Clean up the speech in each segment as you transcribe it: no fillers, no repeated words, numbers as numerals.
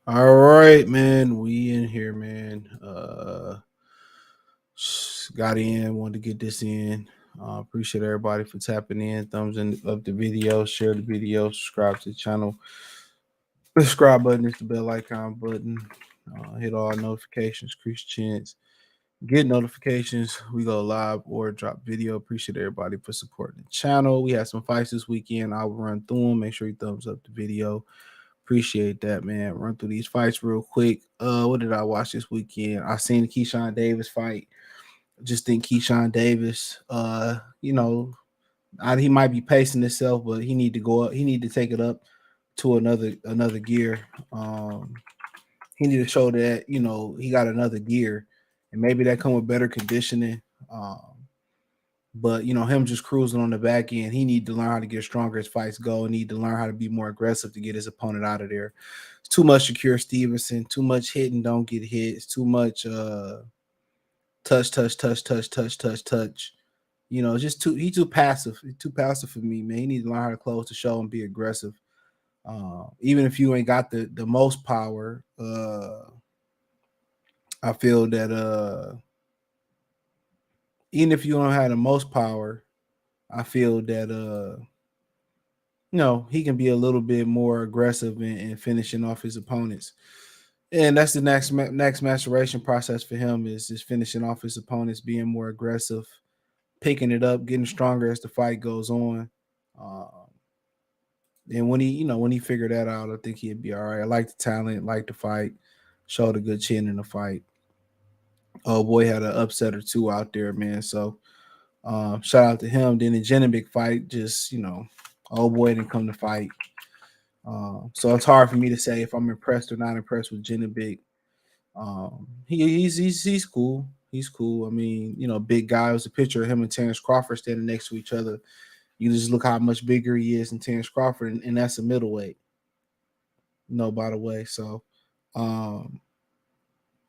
All right, man. We in here, man. Got in, wanted to get this in. Appreciate everybody for tapping in. Thumbs in up the video, share the video, subscribe to the channel. The subscribe button is the bell icon button. Hit all notifications, increase chance. Get notifications. We go live or drop video. Appreciate everybody for supporting the channel. We had some fights this weekend. I will run through them. Make sure you thumbs up the video. Appreciate that, man. Run through these fights real quick. What did I watch this weekend? I seen the Keyshawn Davis fight. Just think Keyshawn Davis, he might be pacing himself, but he need to go up. He need to take it up to another gear. He need to show that he got another gear, and maybe that come with better conditioning. Um, but him just cruising on the back end, he need to learn how to get stronger as fights go. And need to learn how to be more aggressive to get his opponent out of there. It's too much Shakir Stevenson, too much hit and don't get hit. It's too much touch, touch, touch, touch, touch, touch, touch. Just too passive. He's too passive for me, man. He needs to learn how to close the show and be aggressive. Even if you ain't got the most power, I feel that even if you don't have the most power, I feel that he can be a little bit more aggressive in finishing off his opponents. And that's the next maturation process for him is finishing off his opponents, being more aggressive, picking it up, getting stronger as the fight goes on. Um, and when he figured that out, I think he'd be all right. I like the talent, like the fight, showed a good chin in the fight. Oh boy, had an upset or two out there, man. So shout out to him. Then the Genevieve fight, just oh boy didn't come to fight. So it's hard for me to say if I'm impressed or not impressed with Genevieve. He's cool. He's cool. I mean, big guy. It was a picture of him and Terence Crawford standing next to each other. You just look how much bigger he is than Terence Crawford, and that's a middleweight. By the way. Um,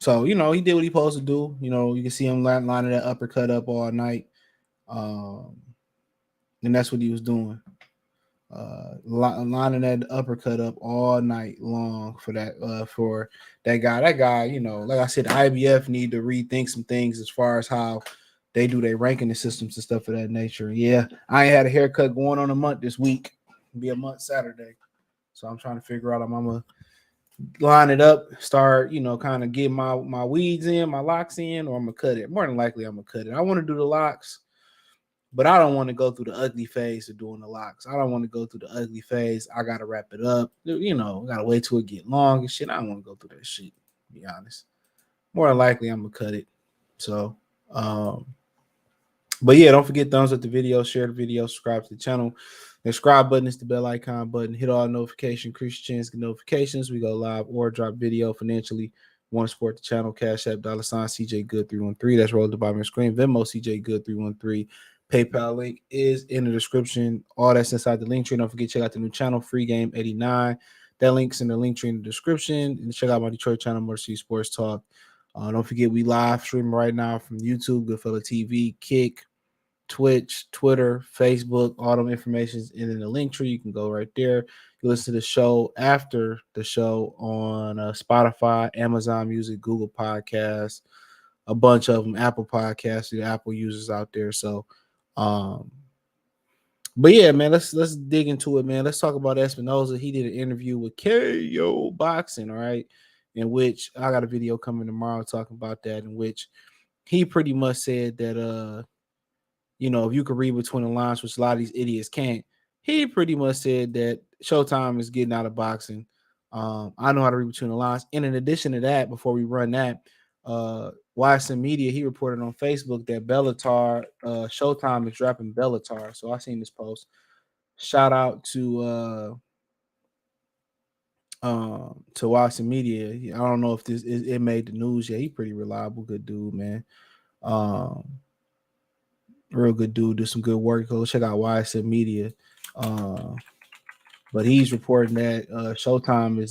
he did what he supposed to do. You can see him lining that uppercut up all night, um, and that's what he was doing. Lining that uppercut up all night long for that guy. That guy, like I said, the IBF need to rethink some things as far as how they do their ranking the systems and stuff of that nature. Yeah, I ain't had a haircut going on a month this week. It'll be a month Saturday, so I'm trying to figure out if I'm gonna line it up, start kind of get my weeds in, my locks in, or I'm gonna cut it. More than likely, I'm gonna cut it. I want to do the locks. But I don't want to go through the ugly phase of doing the locks. I don't want to go through the ugly phase. I gotta wrap it up. Gotta wait till it get long and shit. I don't want to go through that shit. To be honest, more than likely I'm gonna cut it. So, but yeah, don't forget thumbs up the video, share the video, subscribe to the channel. The subscribe button is the bell icon button. Hit all notification, increase your chance to get notifications. We go live or drop video financially. Want to support the channel? Cash App $ CJ Good 313. That's rolled at the bottom of the screen. Venmo CJ Good 313. PayPal link is in the description. All that's inside the link tree. Don't forget, check out the new channel, Free Game 89. That link's in the link tree in the description. And check out my Detroit channel, Motor City Sports Talk. Don't forget, we live streaming right now from YouTube, Goodfella TV, Kick, Twitch, Twitter, Facebook. All them information is in the link tree. You can go right there. You listen to the show after the show on Spotify, Amazon Music, Google Podcasts, a bunch of them, Apple Podcasts, the Apple users out there. So, um, but yeah, man, let's dig into it, man. Let's talk about Espinoza. He did an interview with KO Boxing, all right, in which I got a video coming tomorrow talking about that, in which he pretty much said that if you could read between the lines, which a lot of these idiots can't, he pretty much said that Showtime is getting out of boxing. I know how to read between the lines. And in addition to that, before we run that, YSM Media, he reported on Facebook that Bellator, Showtime is dropping Bellator. So I seen this post. Shout out to YSM Media. I don't know if it made the news yet. He pretty reliable, good dude, man. Real good dude, do some good work. Go check out YSM Media. But he's reporting that Showtime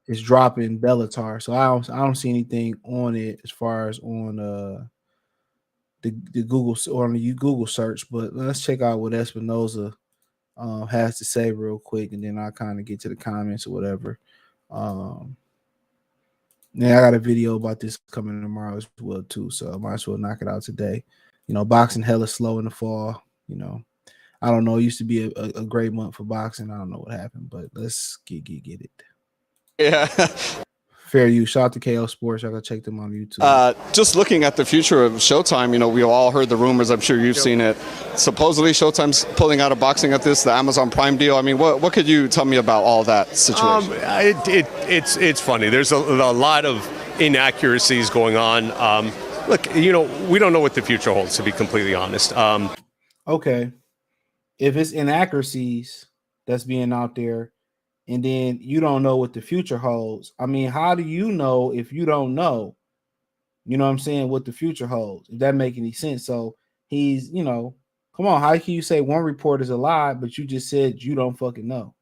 is dropping Bellator. So I don't see anything on it as far as on the Google or on the Google search. But let's check out what Espinoza has to say real quick, and then I'll kind of get to the comments or whatever. Yeah, I got a video about this coming tomorrow as well too, so I might as well knock it out today. Boxing hella slow in the fall. I don't know. It used to be a great month for boxing. I don't know what happened, but let's get it. Yeah. Fair use. Shout out to KO Sports. Y'all gotta check them on YouTube. Just looking at the future of Showtime, we've all heard the rumors. I'm sure you've seen it. Supposedly, Showtime's pulling out of boxing at this, the Amazon Prime deal. I mean, what could you tell me about all that situation? It's funny. There's a lot of inaccuracies going on. Look, we don't know what the future holds, to be completely honest. Okay. If it's inaccuracies that's being out there, and then you don't know what the future holds. I mean, how do you know if you don't know? You know what I'm saying? What the future holds, if that make any sense. So he's, come on, how can you say one report is a lie, but you just said you don't fucking know?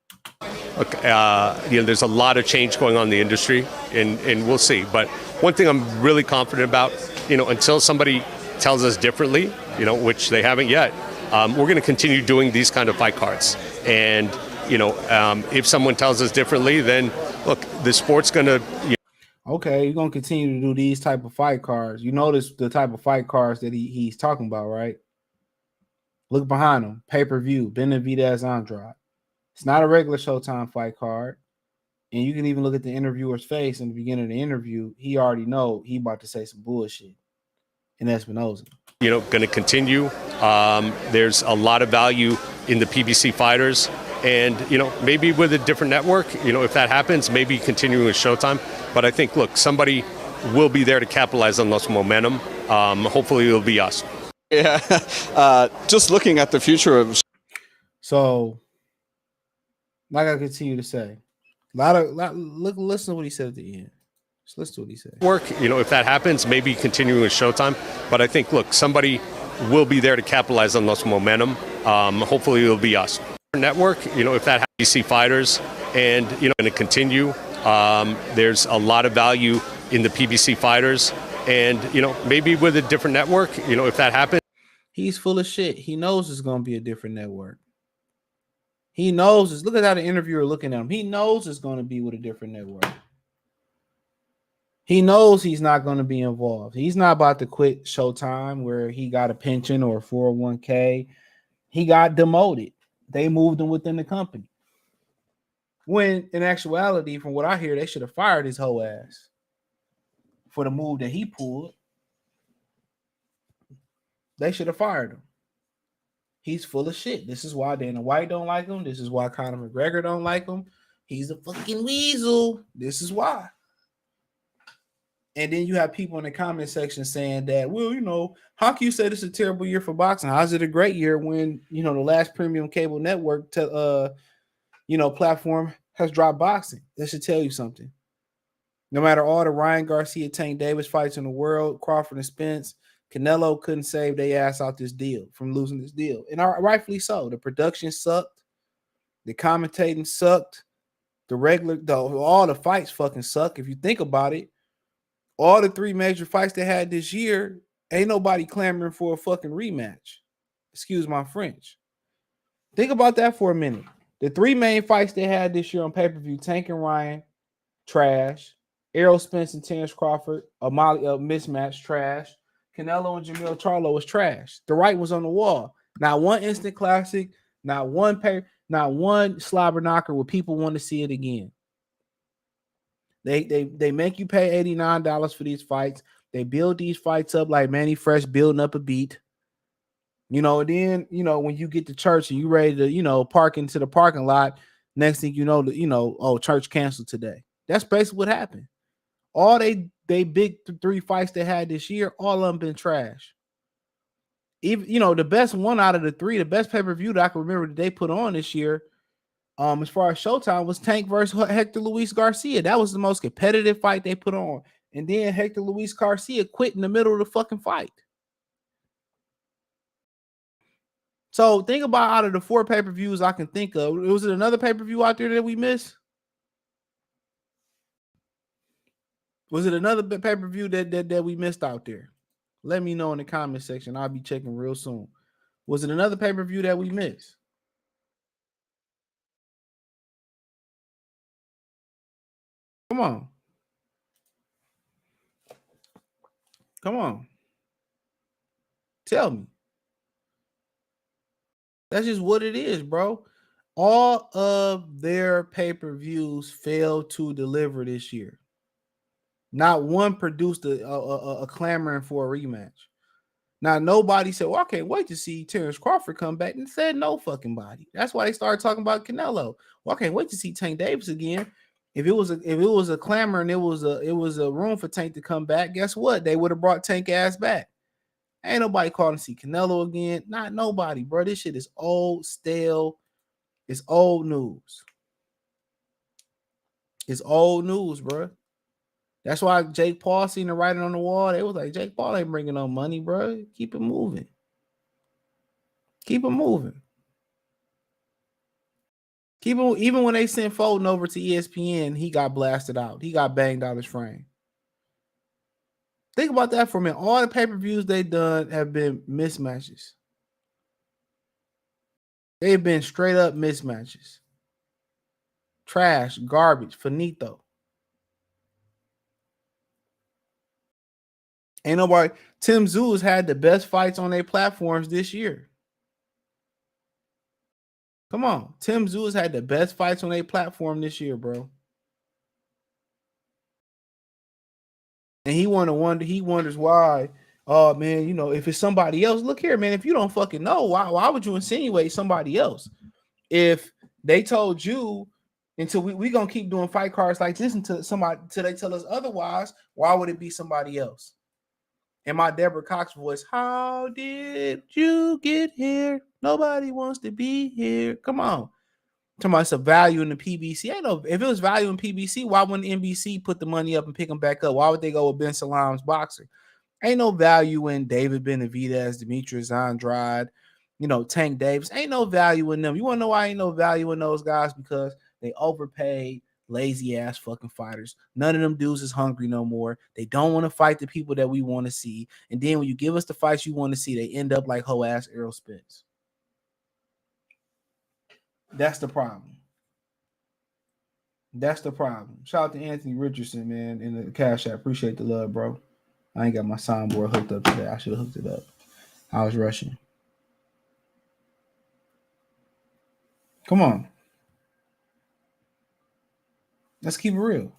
Look, there's a lot of change going on in the industry, and we'll see. But one thing I'm really confident about, until somebody tells us differently, which they haven't yet, we're going to continue doing these kind of fight cards. And if someone tells us differently, then look, the sport's going to. Okay, you're going to continue to do these type of fight cards. You notice the type of fight cards that he's talking about, right? Look behind him. Pay-per-view, Benavidez Andrade. It's not a regular Showtime fight card. And you can even look at the interviewer's face in the beginning of the interview. He already know he about to say some bullshit in Espinoza. Going to continue. There's a lot of value in the PBC fighters. And, maybe with a different network, if that happens, maybe continuing with Showtime. But I think, look, somebody will be there to capitalize on this momentum. Hopefully it'll be us. Yeah. Just looking at the future of. So, like I continue to say, listen to what he said at the end. Just listen to what he said. If that happens, maybe continuing with Showtime. But I think, look, somebody will be there to capitalize on this momentum. Hopefully it'll be us. Network, if that PBC fighters, and going to continue. There's a lot of value in the PBC fighters, and maybe with a different network, if that happens. He's full of shit. He knows it's going to be a different network. He knows this. Look at how the interviewer looking at him. He knows it's going to be with a different network. He knows he's not going to be involved. He's not about to quit Showtime where he got a pension or a 401k. He got demoted. They moved him within the company. When in actuality, from what I hear, they should have fired his whole ass for the move that he pulled. They should have fired him. He's full of shit. This is why Dana White don't like him. This is why Conor McGregor don't like him. He's a fucking weasel. This is why. And then you have people in the comment section saying that, well, how can you say this is a terrible year for boxing? How's it a great year when, the last premium cable network platform has dropped boxing? That should tell you something. No matter all the Ryan Garcia, Tank Davis fights in the world, Crawford and Spence, Canelo couldn't save their ass out this deal from losing this deal. And rightfully so. The production sucked. The commentating sucked. All the fights fucking suck. If you think about it, all the three major fights they had this year, ain't nobody clamoring for a fucking rematch. Excuse my French. Think about that for a minute. The three main fights they had this year on pay-per-view, Tank and Ryan, trash. Errol Spence and Terence Crawford, a mismatch, trash. Canelo and Jamil Charlo was trash. The right was on the wall. Not one instant classic, not one slobber knocker where people want to see it again. They make you pay $89 for these fights. They build these fights up like Manny Fresh building up a beat. And then, when you get to church and you ready to, park into the parking lot, next thing you know, church canceled today. That's basically what happened. All they big three fights they had this year, all of them been trash. Even, the best one out of the three, the best pay-per-view that I can remember that they put on this year, as far as Showtime, was Tank versus Hector Luis Garcia. That was the most competitive fight they put on. And then Hector Luis Garcia quit in the middle of the fucking fight. So think about out of the 4 pay-per-views I can think of, was it another pay-per-view out there that we missed? Was it another pay-per-view that we missed out there? Let me know in the comment section. I'll be checking real soon. Was it another pay-per-view that we missed? Come on. Come on. Tell me. That's just what it is, bro. All of their pay-per-views failed to deliver this year. Not one produced a clamoring for a rematch. Now, nobody said, well, I can't wait to see Terence Crawford come back, and said no fucking body. That's why they started talking about Canelo. Well, I can't wait to see Tank Davis again. If it was a clamor and it was a room for Tank to come back, guess what? They would have brought Tank ass back. Ain't nobody calling to see Canelo again. Not nobody, bro. This shit is old, stale. It's old news. It's old news, bro. That's why Jake Paul seen the writing on the wall. They was like, Jake Paul ain't bringing no money, bro. Keep it moving. Keep it moving. Keep it, even when they sent Foden over to ESPN, he got blasted out. He got banged out his frame. Think about that for a minute. All the pay-per-views they've done have been mismatches. They've been straight up mismatches. Trash, garbage, finito. Ain't nobody. Tim Tszyu has had the best fights on their platforms this year. Come on. Tim Tszyu has had the best fights on their platform this year, bro. And he wonders why. Oh, man, you know, if it's somebody else, look here, man. If you don't fucking know, why would you insinuate somebody else? If they told you until we gonna keep doing fight cards like this until they tell us otherwise, why would it be somebody else? In my Deborah Cox voice, how did you get here? Nobody wants to be here. Come on. Talking about some value in the PBC. I know if it was value in PBC, why wouldn't NBC put the money up and pick them back up? Why would they go with Ben Salam's boxer? Ain't no value in David Benavidez, Demetrius Andrade, Tank Davis. Ain't no value in them. You want to know why ain't no value in those guys? Because they overpaid, lazy ass fucking fighters. None of them dudes is hungry no more. They don't want to fight the people that we want to see. And then when you give us the fights you want to see, they end up like hoe ass Errol Spence. That's the problem. That's the problem. Shout out to Anthony Richardson, man, in the Cash App. Appreciate the love, bro. I ain't got my soundboard hooked up today. I should have hooked it up. I was rushing. Come on. Let's keep it real.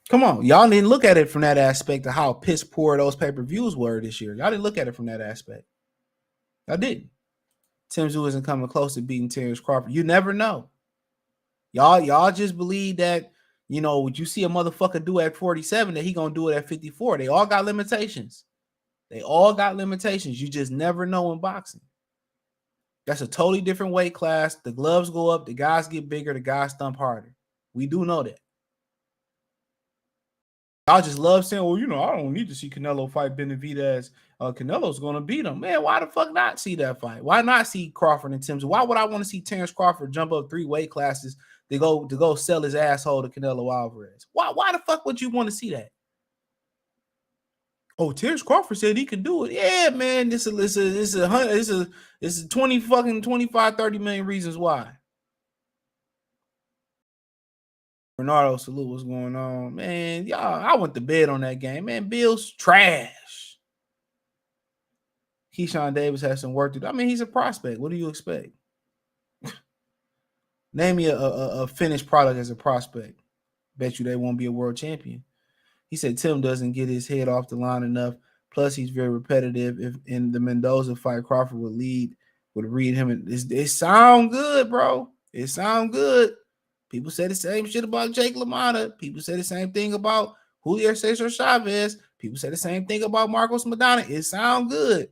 Come on. Y'all didn't look at it from that aspect of how piss poor those pay-per-views were this year. Y'all didn't look at it from that aspect. Y'all didn't. Tim Tszyu isn't coming close to beating Terence Crawford. You never know. Y'all just believe that, what you see a motherfucker do at 47, that he gonna do it at 54. They all got limitations. You just never know in boxing. That's a totally different weight class. The gloves go up, the guys get bigger, the guys thump harder. We do know that. I just love saying, well, I don't need to see Canelo fight Benavidez. Canelo's going to beat him. Man, why the fuck not see that fight? Why not see Crawford and Tim Tszyu? Why would I want to see Terence Crawford jump up 3 weight classes to go sell his asshole to Canelo Alvarez? Why the fuck would you want to see that? Oh, Terence Crawford said he could do it. Yeah, man, this is 20 fucking 25, 30 million reasons why. Bernardo, salute, what's going on? Man, y'all, I went to bed on that game. Man, Bill's trash. Keyshawn Davis has some work to do. I mean, he's a prospect. What do you expect? Name me a finished product as a prospect. Bet you they won't be a world champion. He said Tim doesn't get his head off the line enough. Plus, he's very repetitive. If in the Mendoza fight, Crawford would read him. It sound good, bro. It sound good. People say the same shit about Jake LaMotta. People say the same thing about Julio Cesar Chavez. People say the same thing about Marcos Maidana. It sound good.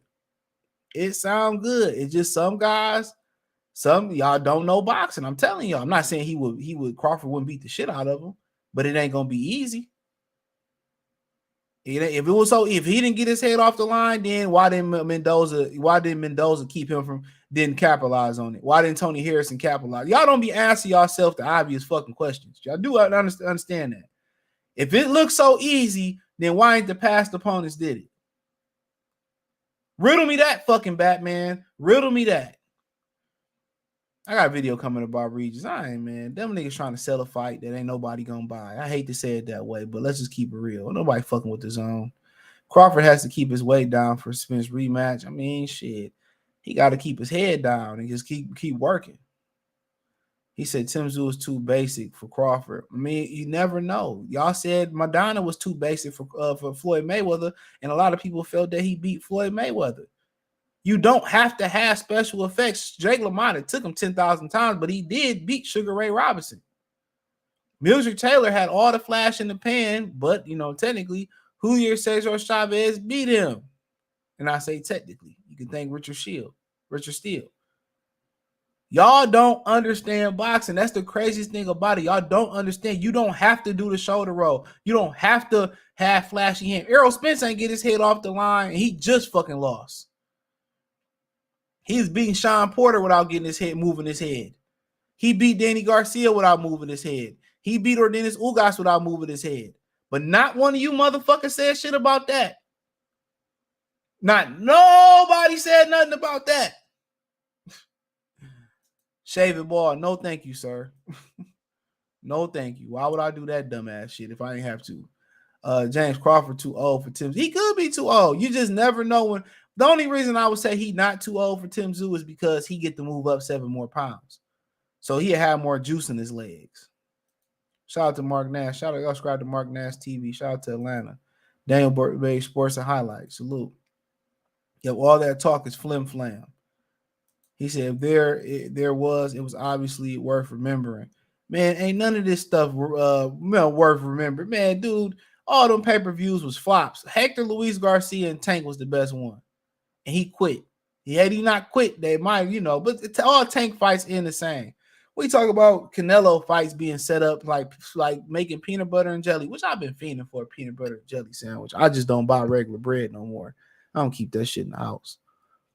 It's just some guys, some y'all don't know boxing. I'm telling y'all. I'm not saying Crawford wouldn't beat the shit out of him, but it ain't gonna be easy. If he didn't get his head off the line, then why didn't Mendoza keep him didn't capitalize on it? Why didn't Tony Harrison capitalize? Y'all don't be asking yourself the obvious fucking questions. Y'all do understand that. If it looks so easy, then why ain't the past opponents did it? Riddle me that, fucking Batman. Riddle me that. I got a video coming about Regis. I ain't, man. Them niggas trying to sell a fight that ain't nobody gonna buy. I hate to say it that way, but let's just keep it real. Nobody fucking with the zone. Crawford has to keep his weight down for Spence rematch. I mean, shit. He got to keep his head down and just keep working. He said Tszyu is too basic for Crawford. I mean, you never know. Y'all said Madonna was too basic for Floyd Mayweather, and a lot of people felt that he beat Floyd Mayweather. You don't have to have special effects. Jake LaMotta took him 10,000 times, but he did beat Sugar Ray Robinson. Mildred Taylor had all the flash in the pan, but, technically, Julio Cesar Chavez beat him. And I say technically. You can thank Richard Steele. Y'all don't understand boxing. That's the craziest thing about it. Y'all don't understand. You don't have to do the shoulder roll. You don't have to have flashy hand. Errol Spence ain't get his head off the line, and he just fucking lost. He's beating Sean Porter without getting his head, moving his head. He beat Danny Garcia without moving his head. He beat Ordenis Ugas without moving his head. But not one of you motherfuckers said shit about that. Not nobody said nothing about that. Shave it ball. No, thank you, sir. No, thank you. Why would I do that dumbass shit if I didn't have to? James Crawford too old for Tim. He could be too old. You just never know when. The only reason I would say he not too old for Tim Tszyu is because he get to move up 7 more pounds. So he'll have more juice in his legs. Shout out to Mark Nash. Shout out, y'all subscribe to Mark Nash TV. Shout out to Atlanta. Daniel Bay Sports and Highlights. Salute. Yo, all that talk is flim flam. He said if there was, it was obviously worth remembering. Man, ain't none of this stuff worth remembering. Man, dude, all them pay-per-views was flops. Hector Luis Garcia and Tank was the best one. And he quit. Had he not quit, they might, but all Tank fights end the same. We talk about Canelo fights being set up like making peanut butter and jelly, which I've been fiending for a peanut butter and jelly sandwich. I just don't buy regular bread no more. I don't keep that shit in the house.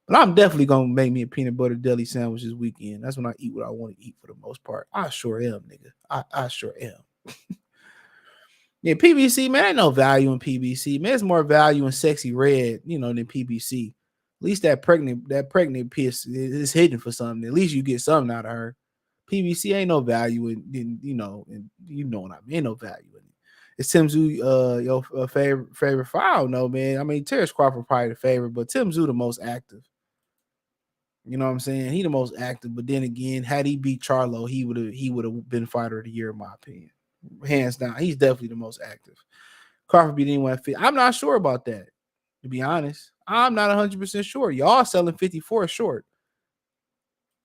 But I'm definitely going to make me a peanut butter jelly sandwich this weekend. That's when I eat what I want to eat for the most part. I sure am, nigga. I sure am. Yeah, PBC, man, ain't no value in PBC. Man, there's more value in Sexy Red, than PBC. At least that pregnant piss is hidden for something. At least you get something out of her. PBC ain't no value in and you know what I mean. Ain't no value in it. It's Tim Tszyu, your favorite fight. I don't know, man. I mean, Terence Crawford probably the favorite, but Tim Tszyu the most active. You know what I'm saying? He the most active, but then again, had he beat Charlo, he would have been fighter of the year, in my opinion. Hands down. He's definitely the most active. Crawford beat anyone fit. I'm not sure about that, to be honest. I'm not 100% sure. Y'all selling 54 short.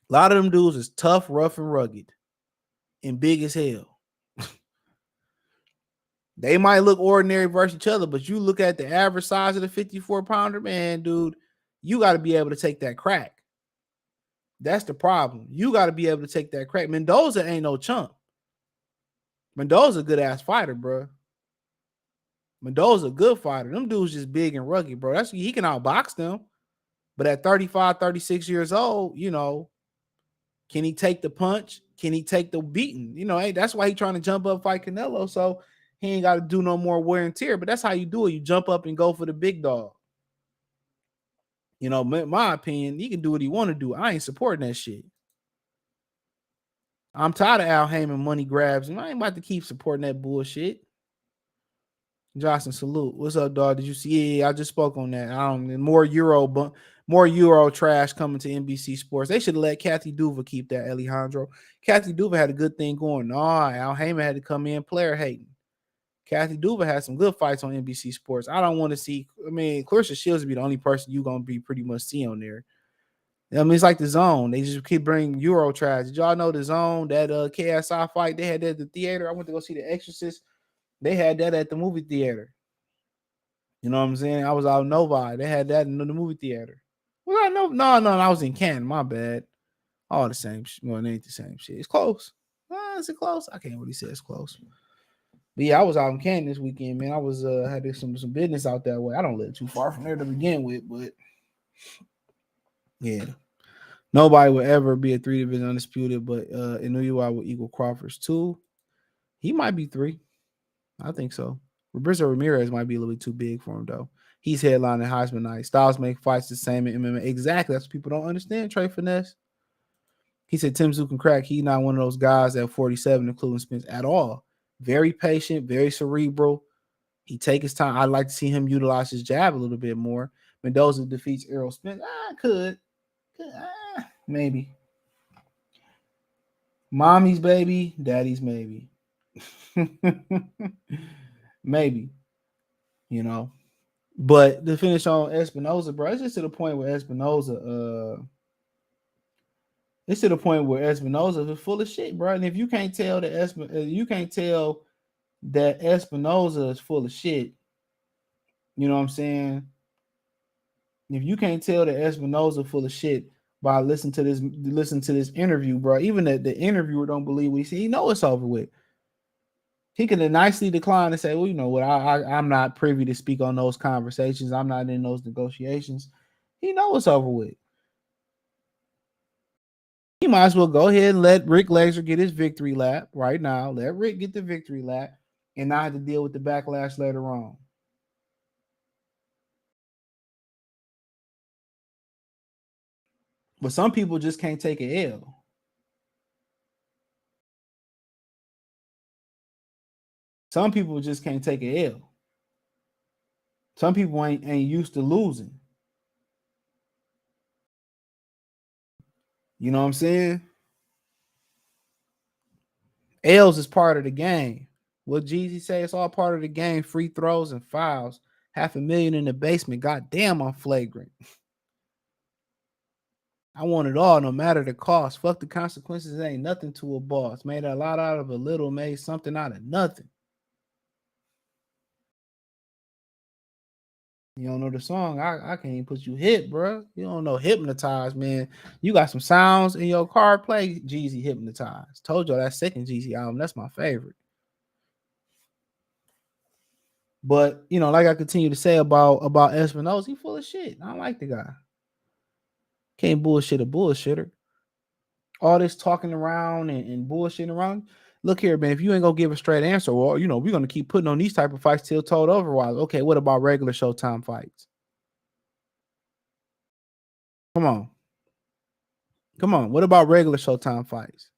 A lot of them dudes is tough, rough, and rugged, and big as hell. They might look ordinary versus each other, but you look at the average size of the 54-pounder, man, dude, you got to be able to take that crack. That's the problem. You got to be able to take that crack. Mendoza ain't no chump. Mendoza a good-ass fighter, bro. Mendoza a good fighter. Them dudes just big and rugged, bro. He can outbox them. But at 35, 36 years old, can he take the punch? Can he take the beating? That's why he's trying to jump up fight Canelo, so he ain't got to do no more wear and tear. But that's how you do it. You jump up and go for the big dog. In my opinion, he can do what he want to do. I ain't supporting that shit. I'm tired of Al Heyman money grabs, and I ain't about to keep supporting that bullshit. Johnson, salute. What's up, dog? Did you see? Yeah, I just spoke on that. More Euro trash coming to NBC Sports. They should have let Kathy Duva keep that, Alejandro. Kathy Duva had a good thing going. Al Heyman had to come in player hating. Kathy Duva had some good fights on NBC Sports. I don't want to see. I mean, Clarissa Shields would be the only person you're going to be pretty much see on there. I mean, it's like the Zone. They just keep bringing Euro trash. Did y'all know the Zone, that KSI fight, they had that at the theater? I went to go see The Exorcist. They had that at the movie theater. You know what I'm saying? I was out in Novi. They had that in the movie theater. Was I no, I was in Canton. My bad. All the same. Well, it ain't the same shit. It's close. Is it close? I can't really say it's close. But yeah, I was out in Canton this weekend, man. I was had some business out that way. I don't live too far from there to begin with, but yeah. Nobody would ever be a 3-division undisputed, but in New York would equal Crawford's 2. He might be 3. I think so. Roberto Ramirez might be a little bit too big for him, though. He's headlining Heisman night. Styles make fights the same in MMA. Exactly. That's what people don't understand, Trey Finesse. He said Tszyu can crack. He's not one of those guys at 47, including Spence, at all. Very patient, very cerebral. He take his time. I'd like to see him utilize his jab a little bit more. Mendoza defeats Errol Spence. Could. Maybe. Mommy's baby, daddy's maybe. Maybe. You know. But the finish on Espinoza, bro, it's just to the point where Espinoza, it's to the point where Espinoza is full of shit, bro. And if you can't tell that Espinoza is full of shit, you know what I'm saying? If you can't tell that Espinoza full of shit by listening to this interview, bro, even the interviewer don't believe what he see. He know it's over with. He could have nicely declined and say, well, you know what, I'm not privy to speak on those conversations. I'm not in those negotiations. He knows it's over with. He might as well go ahead and let Rick Laser get his victory lap right now. Let Rick get the victory lap and not have to deal with the backlash later on. But some people just can't take an L. Some people just can't take an L. Some people ain't used to losing. You know what I'm saying? L's is part of the game. What Jeezy say? It's all part of the game. Free throws and fouls. $500,000 in the basement. God damn, I'm flagrant. I want it all, no matter the cost. Fuck the consequences. It ain't nothing to a boss. Made a lot out of a little, made something out of nothing. You don't know the song? I can't even put you hip, bro. You don't know Hypnotized, man. You got some sounds in your car. Play Jeezy Hypnotized. Told you that second Jeezy album. That's my favorite. But, you know, like I continue to say about Espinoza, he full of shit. I don't like the guy. Can't bullshit a bullshitter. All this talking around and bullshitting around. Look here, man, if you ain't gonna give a straight answer, well, you know, we're gonna keep putting on these type of fights till told otherwise. Okay, what about regular Showtime fights? Come on. What about regular Showtime fights?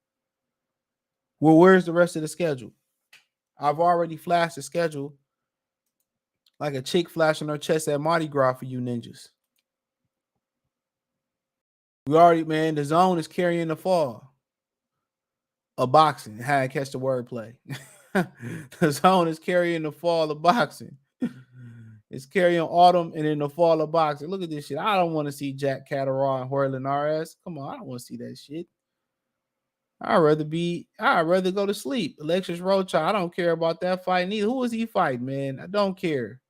Well, where's the rest of the schedule? I've already flashed the schedule like a chick flashing her chest at Mardi Gras for you ninjas. We already, man, the zone is carrying the fall of boxing. How I catch the wordplay. The zone is carrying the fall of boxing. It's carrying autumn and in the fall of boxing. Look at this shit. I don't want to see Jack Catterall and Jorge Linares. Come on, I don't want to see that shit. I'd rather go to sleep. Alexis Rocha, I don't care about that fight neither. Who is he fighting, man? I don't care.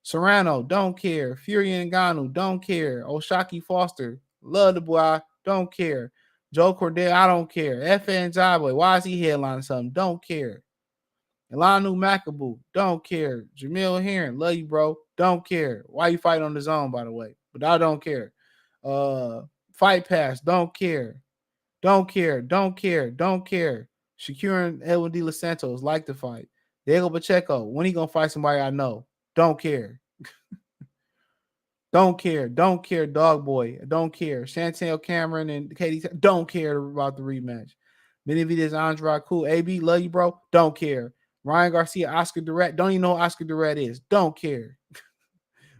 Serrano, don't care. Fury Ngannou, don't care. Oshaki Foster, love the boy, don't care. Joe Cordell, I don't care. FN Jabwe, why is he headlining something? Don't care. Elanu Makabu, don't care. Jamil Heron, love you, bro. Don't care. Why you fighting on the zone, by the way? But I don't care. Fight Pass, don't care. Don't care. Shakur Edwin De Los Santos like to fight. Diego Pacheco, when he gonna fight somebody I know? Don't care. Don't care. Dog Boy, don't care. Chantel Cameron and Katie, don't care about the rematch. Benavidez, Andrade, cool. AB, love you, bro. Don't care. Ryan Garcia, Oscar Durrett, don't even know who Oscar Durrett is. Don't care.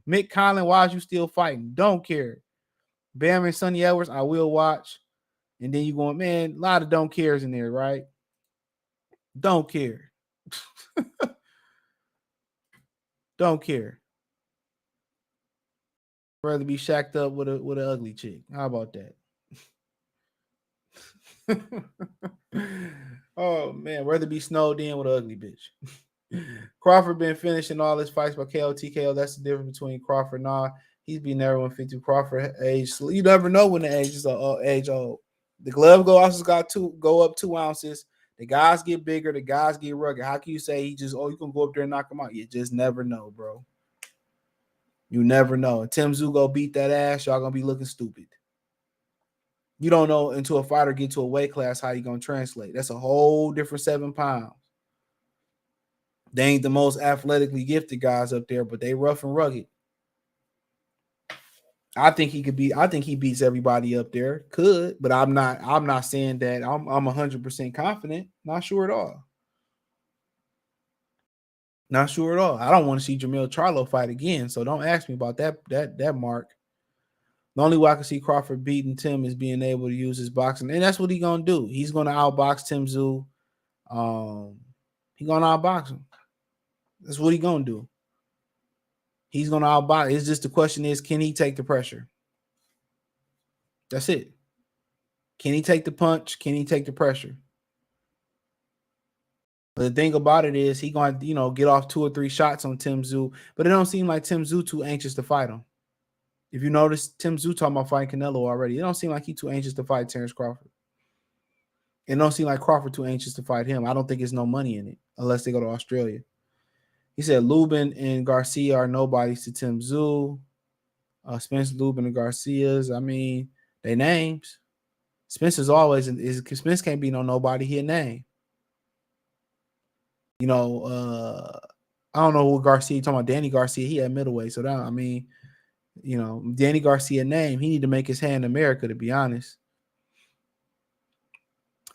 Mick Conlon, why is you still fighting? Don't care. Bam and Sonny Edwards, I will watch. And then you going, man, a lot of don't cares in there, right? Don't care. Don't care. Rather be shacked up with an ugly chick. How about that? Oh man, rather be snowed in with an ugly bitch. Crawford been finishing all his fights by KO, TKO. That's the difference between Crawford and all. He's been there when 50. Crawford age. You never know when the age is age old. The glove also got go up 2 ounces. The guys get bigger. The guys get rugged. How can you say you can go up there and knock him out? You just never know, bro. You never know. And Tszyu go beat that ass, y'all gonna be looking stupid. You don't know until a fighter get to a weight class how you gonna translate. That's a whole different 7 pounds. They ain't the most athletically gifted guys up there, but they rough and rugged. I think he could be. I think he beats everybody up there. Could, but I'm not. I'm not saying that. I'm 100% confident. Not sure at all. Not sure at all. I don't want to see Jermell Charlo fight again. So don't ask me about that mark. The only way I can see Crawford beating Tim is being able to use his boxing, and that's what he's gonna do. He's gonna outbox Tim Tszyu. He's gonna outbox him. That's what he's gonna do. He's gonna outbox. It's just the question is, can he take the pressure? That's it. Can he take the punch? Can he take the pressure? But the thing about it is he gonna, get off 2 or 3 shots on Tim Tszyu, but it don't seem like Tim Tszyu too anxious to fight him. If you notice, Tim Tszyu talking about fighting Canelo already. It don't seem like he too anxious to fight Terence Crawford. It don't seem like Crawford too anxious to fight him. I don't think there's no money in it unless they go to Australia. He said Lubin and Garcia are nobodies to Tim Tszyu. Spence, Lubin, and Garcias. I mean, they names. Spence is always Spence can't be nobody. He a name. I don't know who Garcia talking about. Danny Garcia. He at middleweight. So that Danny Garcia name. He need to make his hand in America. To be honest.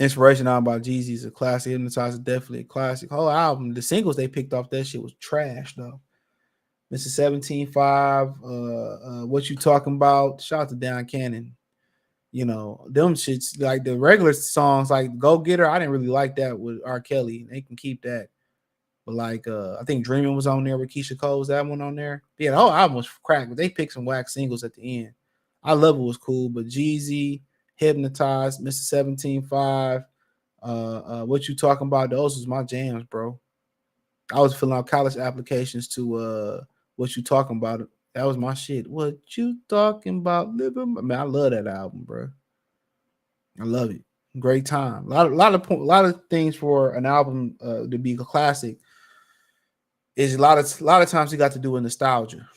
Inspiration album by Jeezy is a classic. Hypnotize is definitely a classic. Whole album. The singles they picked off that shit was trash though. Mr. 17.5. What you talking about? Shout out to Down Cannon. Them shits like the regular songs like Go Getter. I didn't really like that with R. Kelly. They can keep that. But like I think Dreaming was on there with Keisha Cole. Was that one on there? Yeah, the whole album was cracked, but they picked some whack singles at the end. I Love It was cool, but Jeezy, Hypnotized, Mr. 17.5, What You Talking About? Those was my jams, bro. I was filling out college applications to What You Talking About. That was my shit. What you talking about? Man, I love that album, bro. I love it. Great time. A lot of things for an album to be a classic is a lot of times you got to do with nostalgia.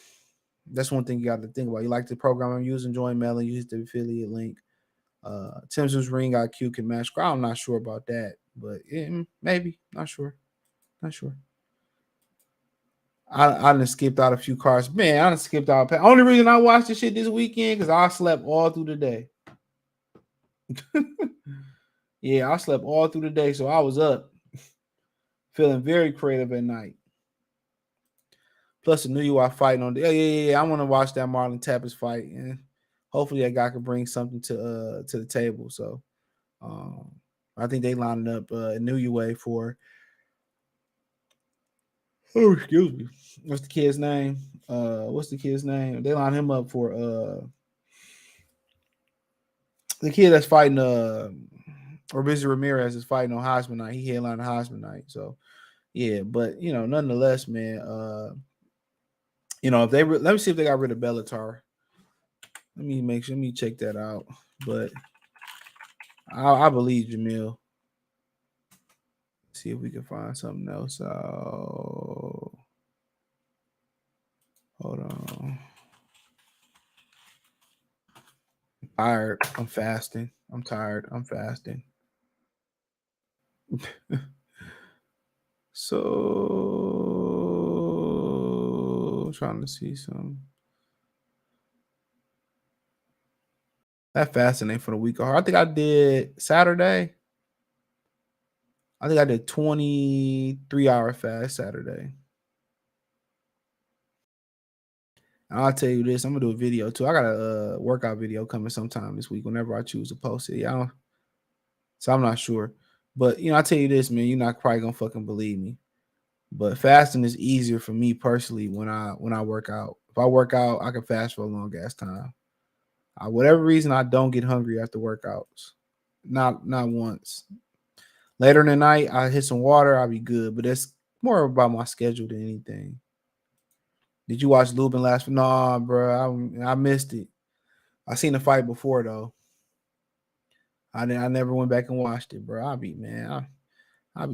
That's one thing you got to think about. You like the program I'm using, join Melon, use the affiliate link. Tim Tszયુ's ring IQ can match. I'm not sure about that, but maybe. Not sure. I done skipped out a few cards. Man, I done skipped out. Only reason I watched this shit this weekend because I slept all through the day. Yeah, I slept all through the day, so I was up. Feeling very creative at night. Plus, I knew you were fighting on the. Yeah. I want to watch that Marlon Tappas fight, and hopefully that guy can bring something to the table. So, I think they lined up Inoue for. Oh, excuse me. What's the kid's name? They lined him up for the kid that's fighting Orbizzi Ramirez is fighting on Heisman night. He headlined Heisman night. So yeah, but nonetheless, man, if they let me see if they got rid of Bellator. Let me check that out. But I believe Jamil. See if we can find something else. Hold on. I'm tired. I'm fasting. I'm tired. I'm fasting. So trying to see some. That fasting ain't for the week. I think I did Saturday. I think I did 23-hour fast Saturday. I'll tell you this. I'm gonna do a video too. I got a workout video coming sometime this week. Whenever I choose to post it, so I'm not sure. But I tell you this, man. You're not probably gonna fucking believe me. But fasting is easier for me personally when I work out. If I work out, I can fast for a long ass time. Whatever reason, I don't get hungry after workouts. Not once. Later in the night, I hit some water, I'll be good. But it's more about my schedule than anything. Did you watch Lubin last? No, bro. I missed it. I seen the fight before though. I never went back and watched it, bro. I'll be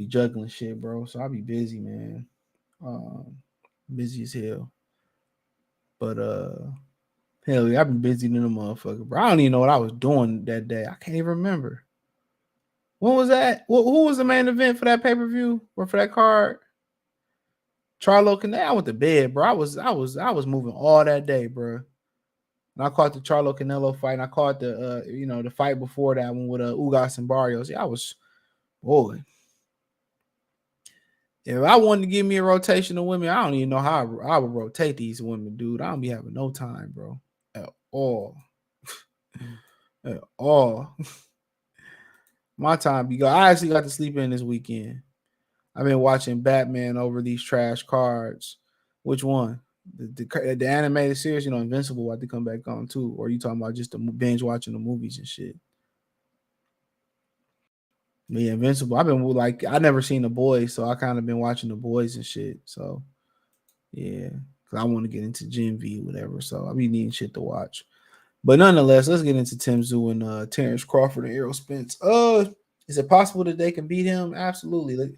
juggling shit, bro. So I'll be busy, man. Busy as hell. But hell yeah, I've been busy than a motherfucker, bro. I don't even know what I was doing that day. I can't even remember. When was that? Who was the main event for that pay-per-view or for that card? Charlo Canal. I went to bed, bro. I was moving all that day, bro. And I caught the Charlo Canelo fight. And I caught the the fight before that one with Ugas and Barrios. Yeah, I was boy. If I wanted to give me a rotation of women, I don't even know how I would rotate these women, dude. I don't be having no time, bro, at all. At all. My time be gone. I actually got to sleep in this weekend. I've been watching Batman over these trash cards. Which one? The animated series, Invincible, I have to come back on too. Or you talking about just the binge watching the movies and shit? Yeah, Invincible. I've been I never seen The Boys, so I kind of been watching The Boys and shit. So yeah, because I want to get into Gen V, whatever. So I be needing shit to watch. But nonetheless, let's get into Tszyu and Terence Crawford and Errol Spence. Is it possible that they can beat him? Absolutely,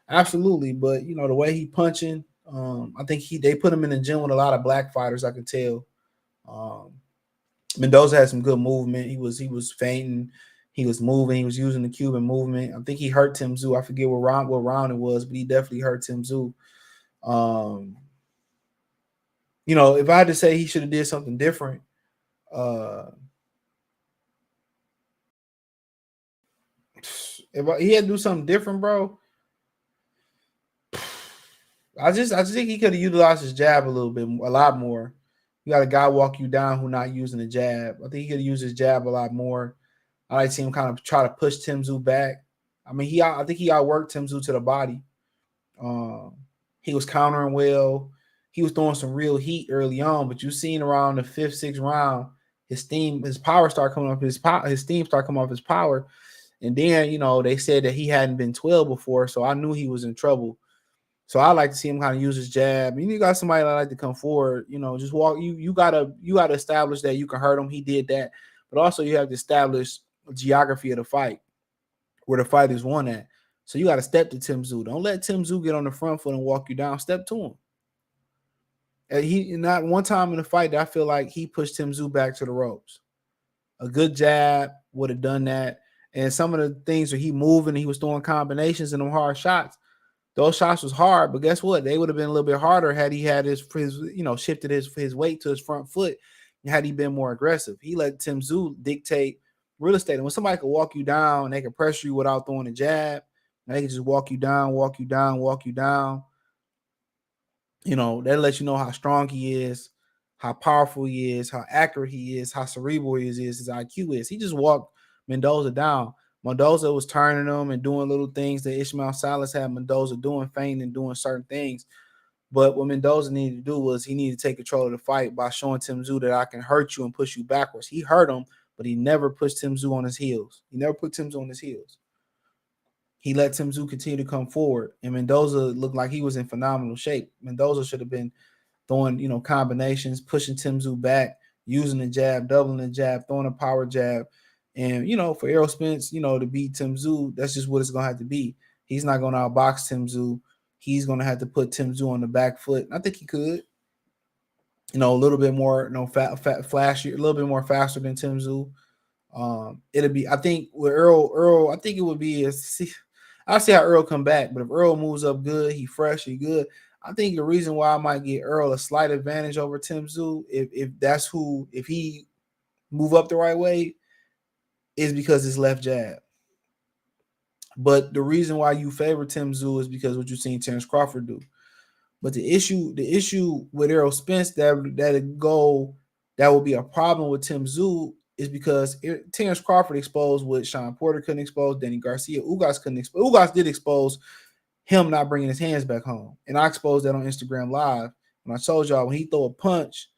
absolutely. But the way he punching, I think they put him in the gym with a lot of black fighters. I could tell. Mendoza had some good movement. He was feinting. He was moving. He was using the Cuban movement. I think he hurt Tszyu. I forget what round it was, but he definitely hurt Tszyu. If I had to say he should have did something different, if he had to do something different, bro, I just think he could have utilized his jab a lot more. You got a guy walk you down who not using the jab. I think he could have used his jab a lot more. I like to see him kind of try to push Tszyu back. I mean, I think he outworked Tszyu to the body. He was countering well. He was throwing some real heat early on, but you seen around the 5th, 6th round, his power started coming up. His steam started coming off his power. And then, they said that he hadn't been 12 before, so I knew he was in trouble. So I like to see him kind of use his jab. You got somebody that like to come forward, just walk. You gotta establish that you can hurt him. He did that, but also you have to establish geography of the fight, where the fighters won at. So you got to step to Tszyu. Don't let Tszyu get on the front foot and walk you down. Step to him. And he not one time in the fight that I feel like he pushed Tszyu back to the ropes. A good jab would have done that. And some of the things where he moving, he was throwing combinations and them hard shots. Those shots was hard, but guess what? They would have been a little bit harder had he had his shifted his weight to his front foot, and had he been more aggressive. He let Tszyu dictate real estate. And when somebody could walk you down, they can pressure you without throwing a jab. And they can just walk you down. That lets you know how strong he is, how powerful he is, how accurate he is, how cerebral he is, his IQ is. He just walked Mendoza down. Mendoza was turning them and doing little things that Ishmael Salas had Mendoza doing, feigning and doing certain things. But what Mendoza needed to do was he needed to take control of the fight by showing Tszyu that I can hurt you and push you backwards. He hurt him, but he never pushed Tszyu on his heels. He never put Tszyu on his heels. He let Tszyu continue to come forward, and Mendoza looked like he was in phenomenal shape. Mendoza should have been throwing, combinations, pushing Tszyu back, using the jab, doubling the jab, throwing a power jab. And, for Errol Spence, to beat Tszyu, that's just what it's going to have to be. He's not going to outbox Tszyu. He's going to have to put Tszyu on the back foot. I think he could, a little bit more, flashy, a little bit more faster than Tszyu. It'll be, I think with Errol, I think it would be, I'll see how Errol come back. But if Errol moves up good, he fresh, he good. I think the reason why I might get Errol a slight advantage over Tszyu, if he move up the right way, is because his left jab. But the reason why you favor Tszyu is because what you've seen Terence Crawford do. But the issue with Errol Spence that will be a problem with Tszyu is because Terence Crawford exposed what Sean Porter couldn't expose, Danny Garcia, Ugas couldn't expose. Ugas did expose him not bringing his hands back home, and I exposed that on Instagram Live when I told y'all when he throw a punch,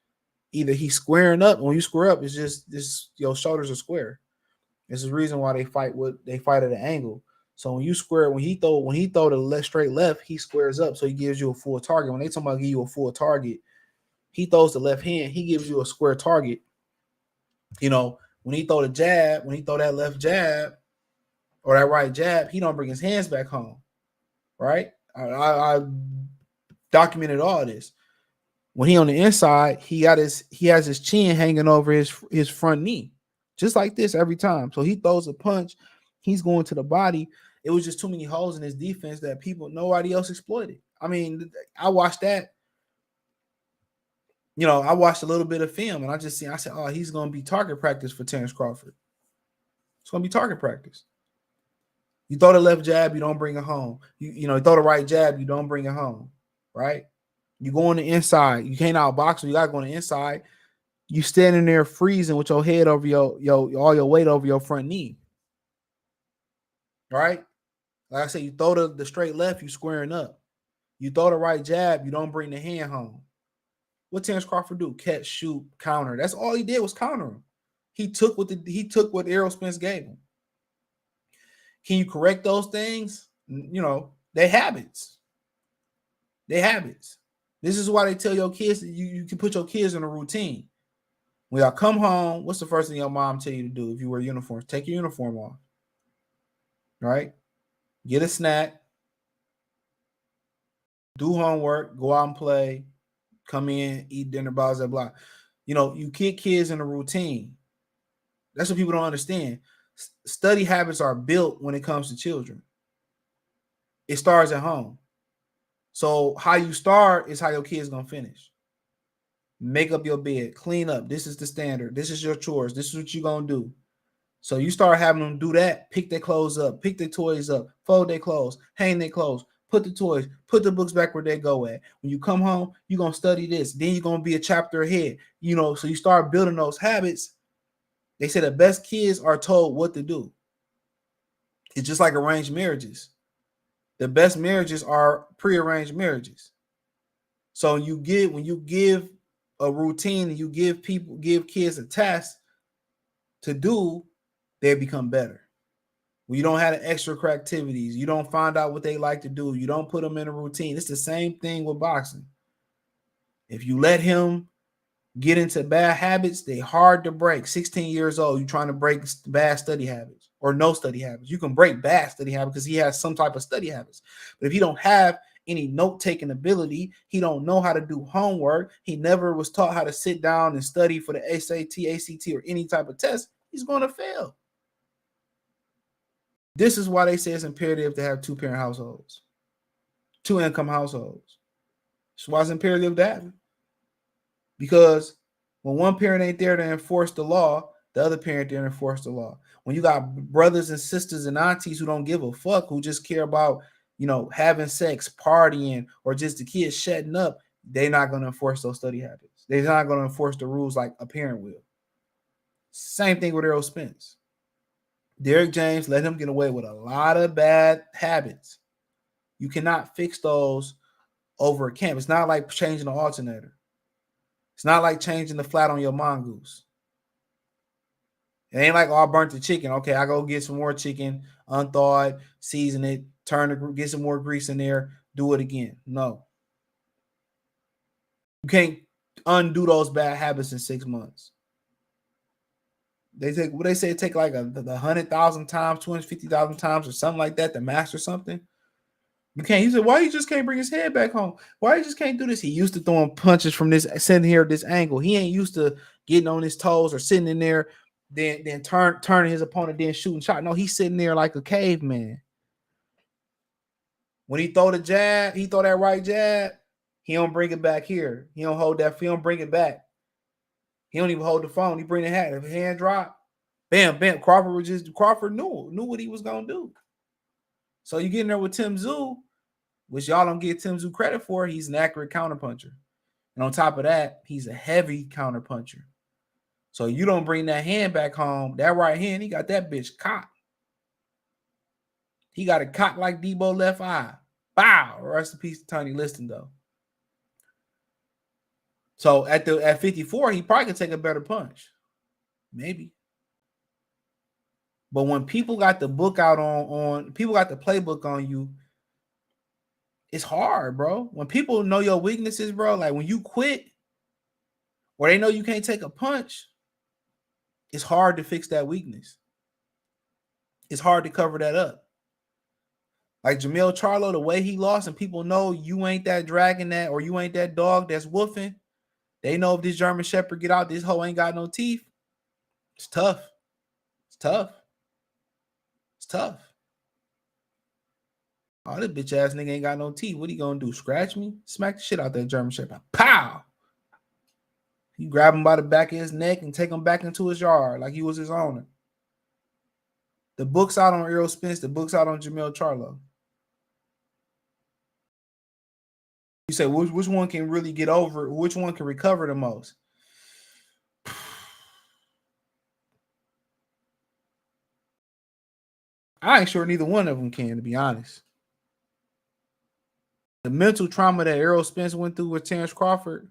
either he's squaring up. When you square up, it's just your shoulders are square. This is the reason why they fight at an angle. So when he throw the straight left, he squares up, so he gives you a full target. When they talk about give you a full target, he throws the left hand, he gives you a square target. When he throw that left jab or that right jab, he don't bring his hands back home, right? I documented all this. When he on the inside, he has his chin hanging over his front knee, just like this every time. So he throws a punch, he's going to the body. It was just too many holes in his defense that nobody else exploited. I mean, I watched that. You know, I watched a little bit of film and I said, oh, he's going to be target practice for Terence Crawford. It's going to be target practice. You throw the left jab, you don't bring it home. You throw the right jab, you don't bring it home, right? You go on the inside. You can't outbox him. You got to go on the inside. You standing there freezing with your head over all your weight over your front knee, right? Like I said, you throw the straight left, you squaring up. You throw the right jab, you don't bring the hand home. What Terence Crawford do? Catch, shoot, counter. That's all he did was counter him. He took what Errol Spence gave him. Can you correct those things? You know, they habits. They habits. This is why they tell your kids that you can put your kids in a routine. When y'all come home, what's the first thing your mom tell you to do if you wear uniforms? Take your uniform off. Right? Get a snack. Do homework. Go out and play. Come in, eat dinner, blah, blah, blah. You know, you kick kids in a routine. That's what people don't understand. Study habits are built when it comes to children. It starts at home. So how you start is how your kid's going to finish. Make up your bed, clean up. This is the standard. This is your chores. This is what you're going to do. So you start having them do that, pick their clothes up, pick their toys up, fold their clothes, hang their clothes, put the toys, put the books back where they go at. When you come home, you're going to study this. Then you're going to be a chapter ahead. You know, so you start building those habits. They say the best kids are told what to do. It's just like arranged marriages. The best marriages are prearranged marriages. So when you give a routine and you give kids a task to do, they become better. When you don't have the extra activities, you don't find out what they like to do, you don't put them in a routine. It's the same thing with boxing. If you let him get into bad habits, they're hard to break. 16 years old, you're trying to break bad study habits or no study habits. You can break bad study habits because he has some type of study habits. But if you don't have any note-taking ability, he don't know how to do homework, he never was taught how to sit down and study for the SAT, ACT, or any type of test, he's going to fail. This is why they say it's imperative to have two-parent households, two-income households. That's why it's imperative to have it. Because when one parent ain't there to enforce the law, the other parent there to enforce the law. When you got brothers and sisters and aunties who don't give a fuck, who just care about, you know, having sex, partying, or just the kids shutting up, they're not going to enforce those study habits. They're not going to enforce the rules like a parent will. Same thing with Errol Spence. Derrick James let him get away with a lot of bad habits. You cannot fix those over a camp. It's not like changing the alternator. It's not like changing the flat on your mongoose. It ain't like, oh, I burnt the chicken. Okay, I go get some more chicken, unthawed, season it, get some more grease in there, do it again. No. You can't undo those bad habits in 6 months. They say it take like 100,000 times, 250,000 times, or something like that to master something. You can't. He said, why you just can't bring his head back home? Why you just can't do this? He used to throwing punches from this, sitting here at this angle. He ain't used to getting on his toes or sitting in there, then turning his opponent, then shooting shot. No, he's sitting there like a caveman. When he throw the jab, he throw that right jab, he don't bring it back here. He don't hold that. He don't bring it back. He don't even hold the phone. He bring the hat. If his hand drop, bam, bam. Crawford knew what he was gonna do. So you get in there with Tszyu, which y'all don't give Tszyu credit for. He's an accurate counterpuncher. And on top of that, he's a heavy counterpuncher. So you don't bring that hand back home. That right hand, he got that bitch cocked. He got it cocked like Debo left eye. Bow. Rest in peace to Tony Liston, though. So at 54, he probably could take a better punch. Maybe. But when people got the book out on people got the playbook on you, it's hard, bro. When people know your weaknesses, bro, like when you quit or they know you can't take a punch, it's hard to fix that weakness. It's hard to cover that up. Like Jamil Charlo, the way he lost, and people know you ain't that dragon that, or you ain't that dog that's woofing. They know if this German Shepherd get out, this hoe ain't got no teeth. It's tough. It's tough. It's tough. Oh, this bitch ass nigga ain't got no teeth. What he gonna do? Scratch me? Smack the shit out that German Shepherd. Pow! You grab him by the back of his neck and take him back into his yard like he was his owner. The book's out on Errol Spence. The book's out on Jermell Charlo. You say, which one can really get over? Which one can recover the most? I ain't sure neither one of them can, to be honest. The mental trauma that Errol Spence went through with Terence Crawford,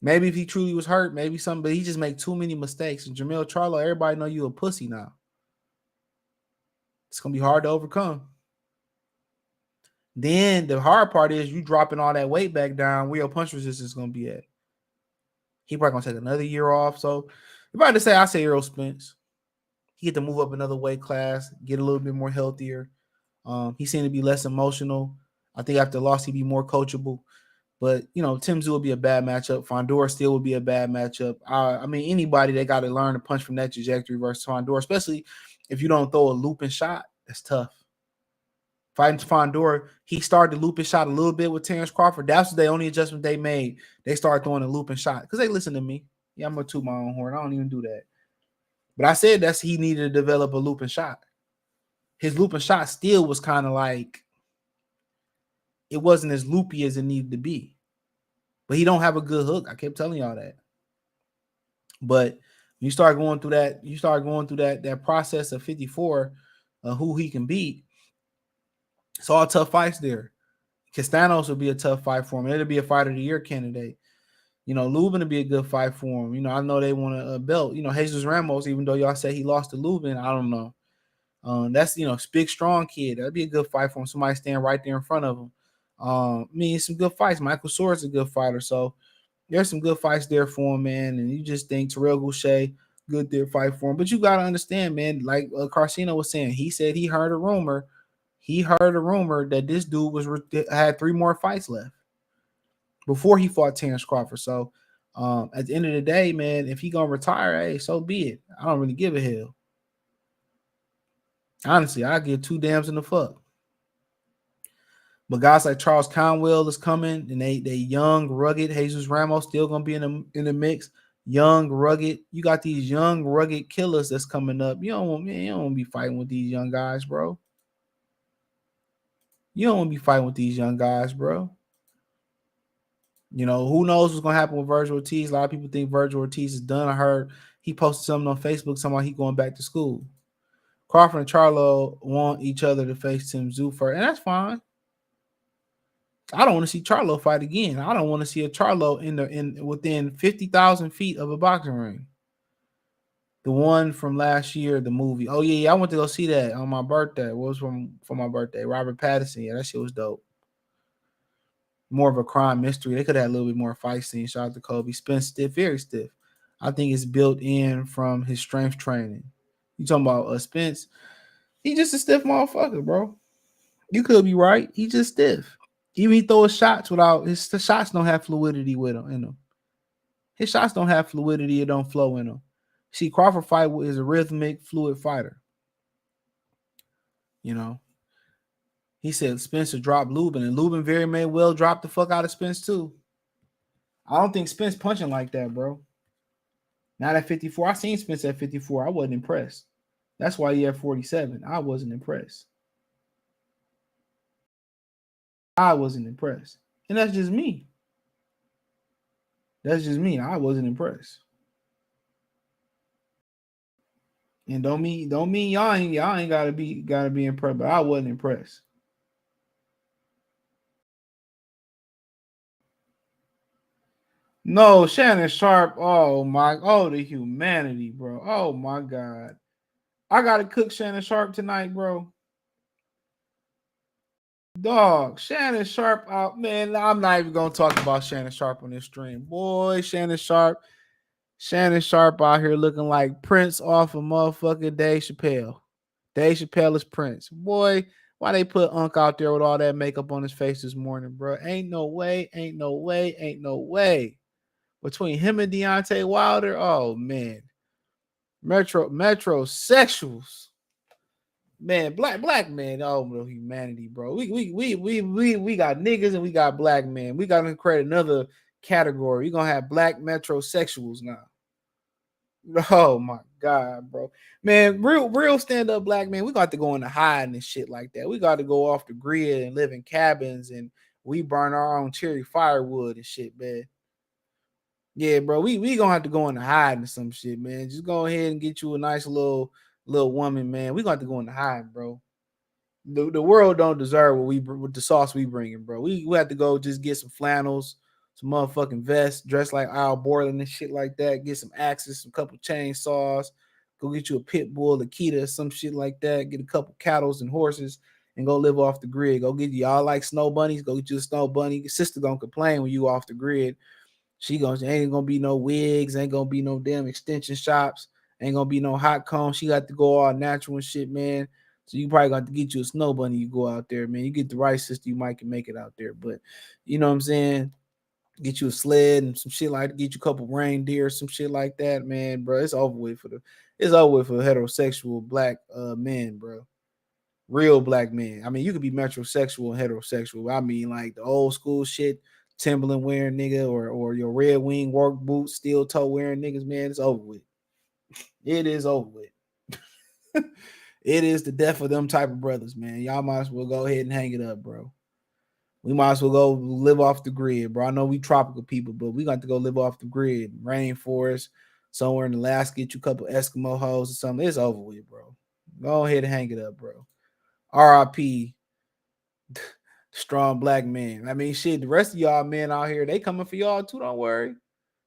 maybe if he truly was hurt, maybe something, but he just made too many mistakes. And Jermell Charlo, everybody know you a pussy now. It's going to be hard to overcome. Then the hard part is you dropping all that weight back down, where your punch resistance is going to be at. He probably going to take another year off. So if I had to say, I say Errol Spence. He get to move up another weight class, get a little bit more healthier. He seemed to be less emotional. I think after the loss, he'd be more coachable. But, you know, Tszyu will be a bad matchup. Fondor still would be a bad matchup. I mean, anybody, they got to learn to punch from that trajectory versus Fondor, especially if you don't throw a looping shot. That's tough. Fighting Fondor, he started the looping shot a little bit with Terence Crawford. That's the only adjustment they made. They started throwing a looping shot because they listen to me. Yeah, I'm going to toot my own horn. I don't even do that. But I said he needed to develop a looping shot. His looping shot still was kind of like, it wasn't as loopy as it needed to be. But he don't have a good hook. I kept telling y'all that. But you start going through that process of 54, who he can beat. It's all tough fights there. Castanos will be a tough fight for him. It'll be a fight of the year candidate. You know, Lubin will be a good fight for him. You know, I know they want a belt. You know, Jesus Ramos, even though y'all say he lost to Lubin, I don't know. That's, you know, big, strong kid. That'd be a good fight for him. Somebody stand right there in front of him. I mean, some good fights. Michael Soares a good fighter. So there's some good fights there for him, man. And you just think Terrell Goucher, good there fight for him. But you got to understand, man, like Carcino was saying, he said he heard a rumor. He heard a rumor that this dude had 3 more fights left before he fought Terence Crawford. So at the end of the day, man, if he gonna retire, hey, so be it. I don't really give a hell. Honestly, I give 2 damns in the fuck. But guys like Charles Conwell is coming, and they young, rugged. Jesus Ramos still gonna be in the mix. Young, rugged. You got these young, rugged killers that's coming up. You don't want to be fighting with these young guys, bro. You don't want to be fighting with these young guys, bro. You know, who knows what's going to happen with Virgil Ortiz. A lot of people think Virgil Ortiz is done. I heard he posted something on Facebook, somehow he going back to school. Crawford and Charlo want each other to face Tszyu first, and that's fine. I don't want to see Charlo fight again. I don't want to see a Charlo within 50,000 feet of a boxing ring. The one from last year, the movie. Oh, yeah, I went to go see that on my birthday. What was for my birthday? Robert Pattinson. Yeah, that shit was dope. More of a crime mystery. They could have had a little bit more fight scenes. Shout out to Kobe. Spence stiff, very stiff. I think it's built in from his strength training. You talking about Spence? He just a stiff motherfucker, bro. You could be right. He just stiff. Even he throws shots the shots don't have fluidity with him in them. His shots don't have fluidity. It don't flow in them. See, Crawford fight is a rhythmic, fluid fighter. You know, he said Spencer dropped Lubin, and Lubin very may well drop the fuck out of Spence too. I don't think Spence punching like that, bro. Not at 54. I seen Spence at 54. I wasn't impressed. That's why he at 47. I wasn't impressed. And that's just me. I wasn't impressed. And don't mean y'all ain't gotta be impressed, but I wasn't impressed. No, Shannon Sharp. The humanity, bro. Oh my God. I gotta cook Shannon Sharp tonight, bro. Dog, Shannon Sharp out, man. I'm not even gonna talk about Shannon Sharp on this stream. Boy, Shannon Sharp out here looking like Prince off of motherfucking Dave Chappelle. Dave Chappelle is Prince. Boy, why they put Unc out there with all that makeup on his face this morning, bro? Ain't no way. Between him and Deontay Wilder, oh man. Metrosexuals. Man, black man. Oh, no humanity, bro. We got niggas and we got black men. We got to create another category. We're gonna have black metrosexuals now. Oh my god, bro. Man, real stand-up black man. We got to go into hiding and shit like that. We got to go off the grid and live in cabins and we burn our own cherry firewood and shit, man. Yeah, bro. We gonna have to go into hiding or some shit, man. Just go ahead and get you a nice little woman, man. We got to go into hiding, bro. The world don't deserve what the sauce we bringing, bro. We have to go just get some flannels, some motherfucking vests, dress like Al Borland and shit like that. Get some axes, some couple chainsaws. Go get you a pit bull, a Akita, some shit like that. Get a couple cattles and horses and go live off the grid. Go get y'all like snow bunnies. Go get you a snow bunny. Your sister gonna complain when you off the grid. Ain't gonna be no wigs, ain't gonna be no damn extension shops, ain't gonna be no hot comb. She got to go all natural and shit, man. So you probably got to get you a snow bunny. You go out there, man. You get the right sister, you might can make it out there. But you know what I'm saying? Get you a sled and some shit like that. Get you a couple reindeer, some shit like that, man, bro. It's over with for heterosexual black men, bro. Real black men. I mean, you could be metrosexual and heterosexual. I mean, like the old school shit. Timberland wearing nigga or your Red Wing work boots, steel toe wearing niggas, man, it's over with. It is over with. It is the death of them type of brothers, man. Y'all might as well go ahead and hang it up, bro. We might as well go live off the grid, bro. I know we tropical people, but we got to go live off the grid. Rainforest, somewhere in Alaska, get you a couple Eskimo hoes or something. It's over with, bro. Go ahead and hang it up, bro. RIP. Strong black man. I mean, shit, the rest of y'all men out here, they coming for y'all too. Don't worry.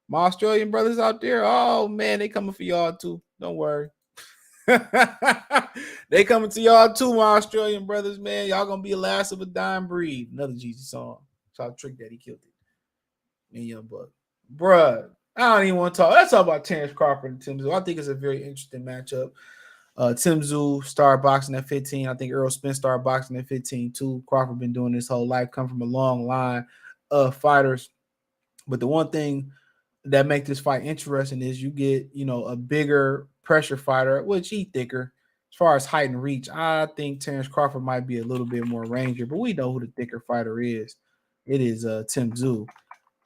My Australian brothers out there, oh man, they coming for y'all too. Don't worry. They coming to y'all too, my Australian brothers, man. Y'all gonna be the last of a dying breed. Another Jeezy song. So Trick Daddy killed it. And Young Buck. Bruh, I don't even want to talk. Let's talk about Terence Crawford and Tszyu. I think it's a very interesting matchup. Tszyu started boxing at 15. I think Errol Spence started boxing at 15 too. Crawford been doing this whole life, come from a long line of fighters. But the one thing that makes this fight interesting is you get, a bigger pressure fighter, which he thicker. As far as height and reach, I think Terence Crawford might be a little bit more ranger, but we know who the thicker fighter is. It is Tszyu.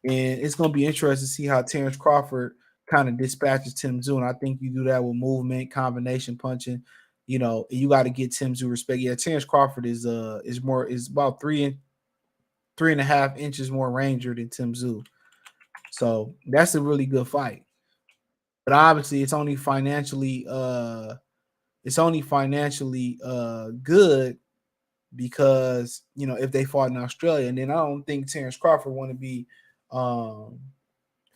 And it's going to be interesting to see how Terence Crawford kind of dispatches Tszyu, and I think you do that with movement, combination punching. You got to get Tszyu respect. Yeah, Terence Crawford is about 3.5 inches more ranger than Tszyu, so that's a really good fight. But obviously, it's only financially good because if they fought in Australia, and then I don't think Terence Crawford want to be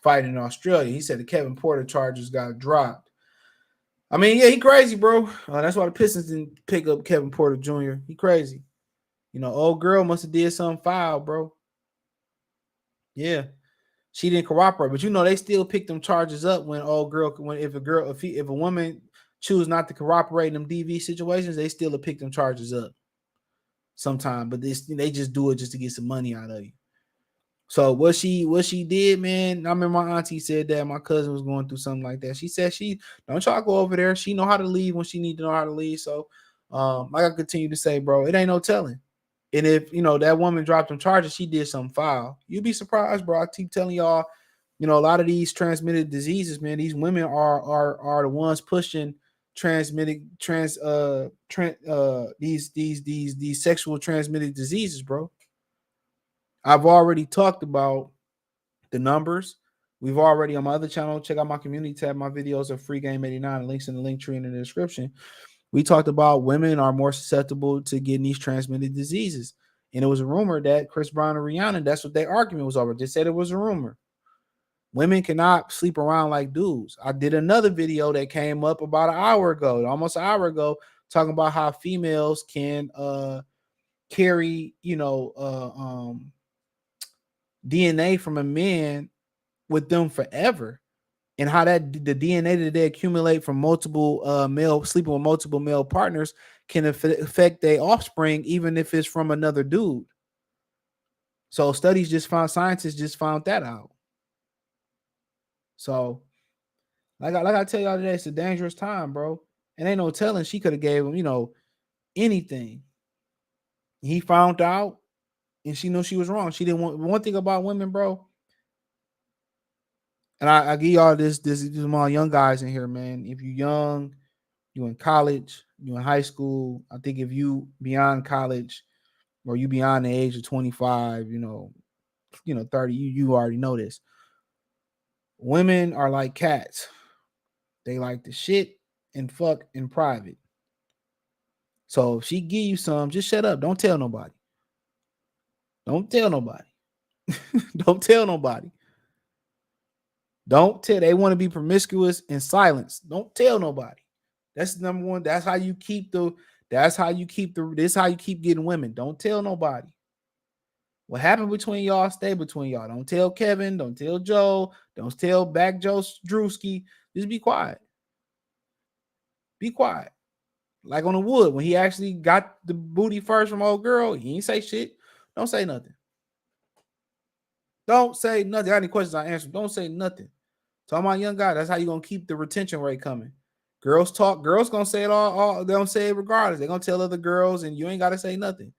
fighting in Australia. He said the Kevin Porter charges got dropped. I mean, yeah, he crazy, bro. That's why the Pistons didn't pick up Kevin Porter Jr. He crazy. Old girl must have did something foul, bro. Yeah, she didn't cooperate, but they still pick them charges up when if a woman choose not to cooperate in them DV situations, they still pick them charges up sometime. But they just do it just to get some money out of you. So what she did, man, I remember my auntie said that my cousin was going through something like that. She said she don't try to go over there. She know how to leave when she need to know how to leave. So I gotta continue to say, bro, it ain't no telling. And if that woman dropped them charges, she did something foul. You'd be surprised, bro. I keep telling y'all, a lot of these transmitted diseases, man, these women are the ones pushing these sexual transmitted diseases, bro. I've already talked about the numbers. We've already on my other channel, check out my community tab. My videos are free game 89. Links in the link tree in the description. We talked about women are more susceptible to getting these transmitted diseases. And it was a rumor that Chris Brown and Rihanna, that's what their argument was over. They said it was a rumor. Women cannot sleep around like dudes. I did another video that came up about almost an hour ago, talking about how females can carry, DNA from a man with them forever, and how that the DNA that they accumulate from multiple sleeping with multiple male partners can affect their offspring, even if it's from another dude. So scientists just found that out. So like I tell y'all today, it's a dangerous time, bro. And ain't no telling, she could have gave him, anything. He found out, and she knew she was wrong. She didn't want. One thing about women, bro, And I give y'all this is my young guys in here, man. If you young, you in college, you in high school. I think if you beyond college or you beyond the age of 25, 30, you already know this. Women are like cats. They like to shit and fuck in private. So if she give you some, just shut up. Don't tell nobody. Don't tell nobody. Don't tell nobody. Don't tell. They want to be promiscuous in silence. Don't tell nobody. That's number one. That's how you keep the. This is how you keep getting women. Don't tell nobody. What happened between y'all, stay between y'all. Don't tell Kevin. Don't tell Joe. Don't tell back Joe Drewski. Just be quiet. Be quiet. Like on the wood, when he actually got the booty first from old girl, he ain't say shit. Don't say nothing. Don't say nothing. Any questions I answer, don't say nothing. Talking about young guy, that's how you gonna keep the retention rate coming. Girls talk, girls gonna say it all they don't say it regardless. They're gonna tell other girls, and you ain't gotta say nothing.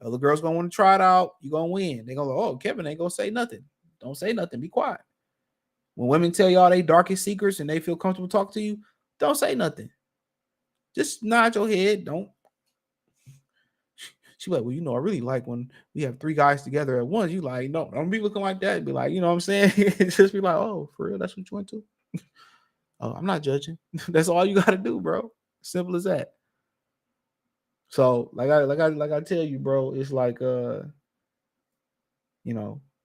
Other girls gonna want to try it out, you gonna win. They gonna go, oh, Kevin ain't gonna say nothing. Don't say nothing, be quiet. When women tell y'all they darkest secrets and they feel comfortable talking to you, don't say nothing. Just nod your head. Don't. She like, well, I really like when we have three guys together at once. You like, no, don't be looking like that. Be like, you know what I'm saying? Just be like, oh, for real, that's what you went to? Oh, I'm not judging. That's all you got to do, bro. Simple as that. So, like I tell you, bro, it's like, this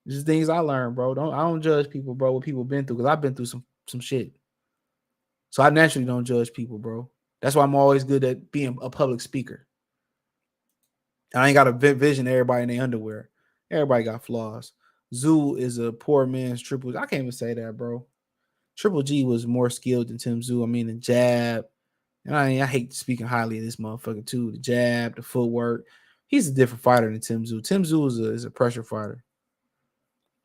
is things I learned, bro. I don't judge people, bro, what people been through, because I've been through some shit. So I naturally don't judge people, bro. That's why I'm always good at being a public speaker. I ain't got a vision of everybody in their underwear. Everybody got flaws. Tszyu is a poor man's Triple G. I can't even say that, bro. Triple G was more skilled than Tim Tszyu. I mean, the jab. And I hate speaking highly of this motherfucker, too. The jab, the footwork. He's a different fighter than Tim Tszyu. Tim Tszyu is a pressure fighter.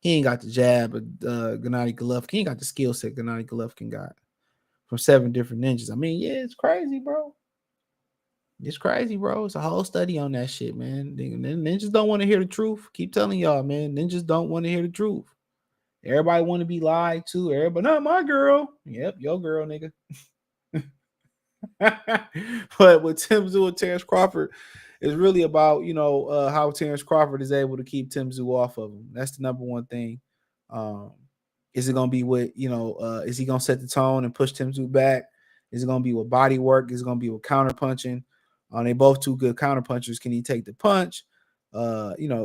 He ain't got the jab of Gennady Golovkin. He ain't got the skill set Gennady Golovkin got from 7 different ninjas. I mean, yeah, it's crazy, bro. It's crazy, bro. It's a whole study on that shit, man. Ninjas don't want to hear the truth. Keep telling y'all, man. Ninjas don't want to hear the truth. Everybody want to be lied to. Everybody, not my girl. Yep, your girl, nigga. But with Tim Tszyu and Terence Crawford, it's really about, how Terence Crawford is able to keep Tim Tszyu off of him. That's the number one thing. Is it going to be with, is he going to set the tone and push Tim Tszyu back? Is it going to be with body work? Is it going to be with counter punching? They both two good counter punchers. Can he take the punch?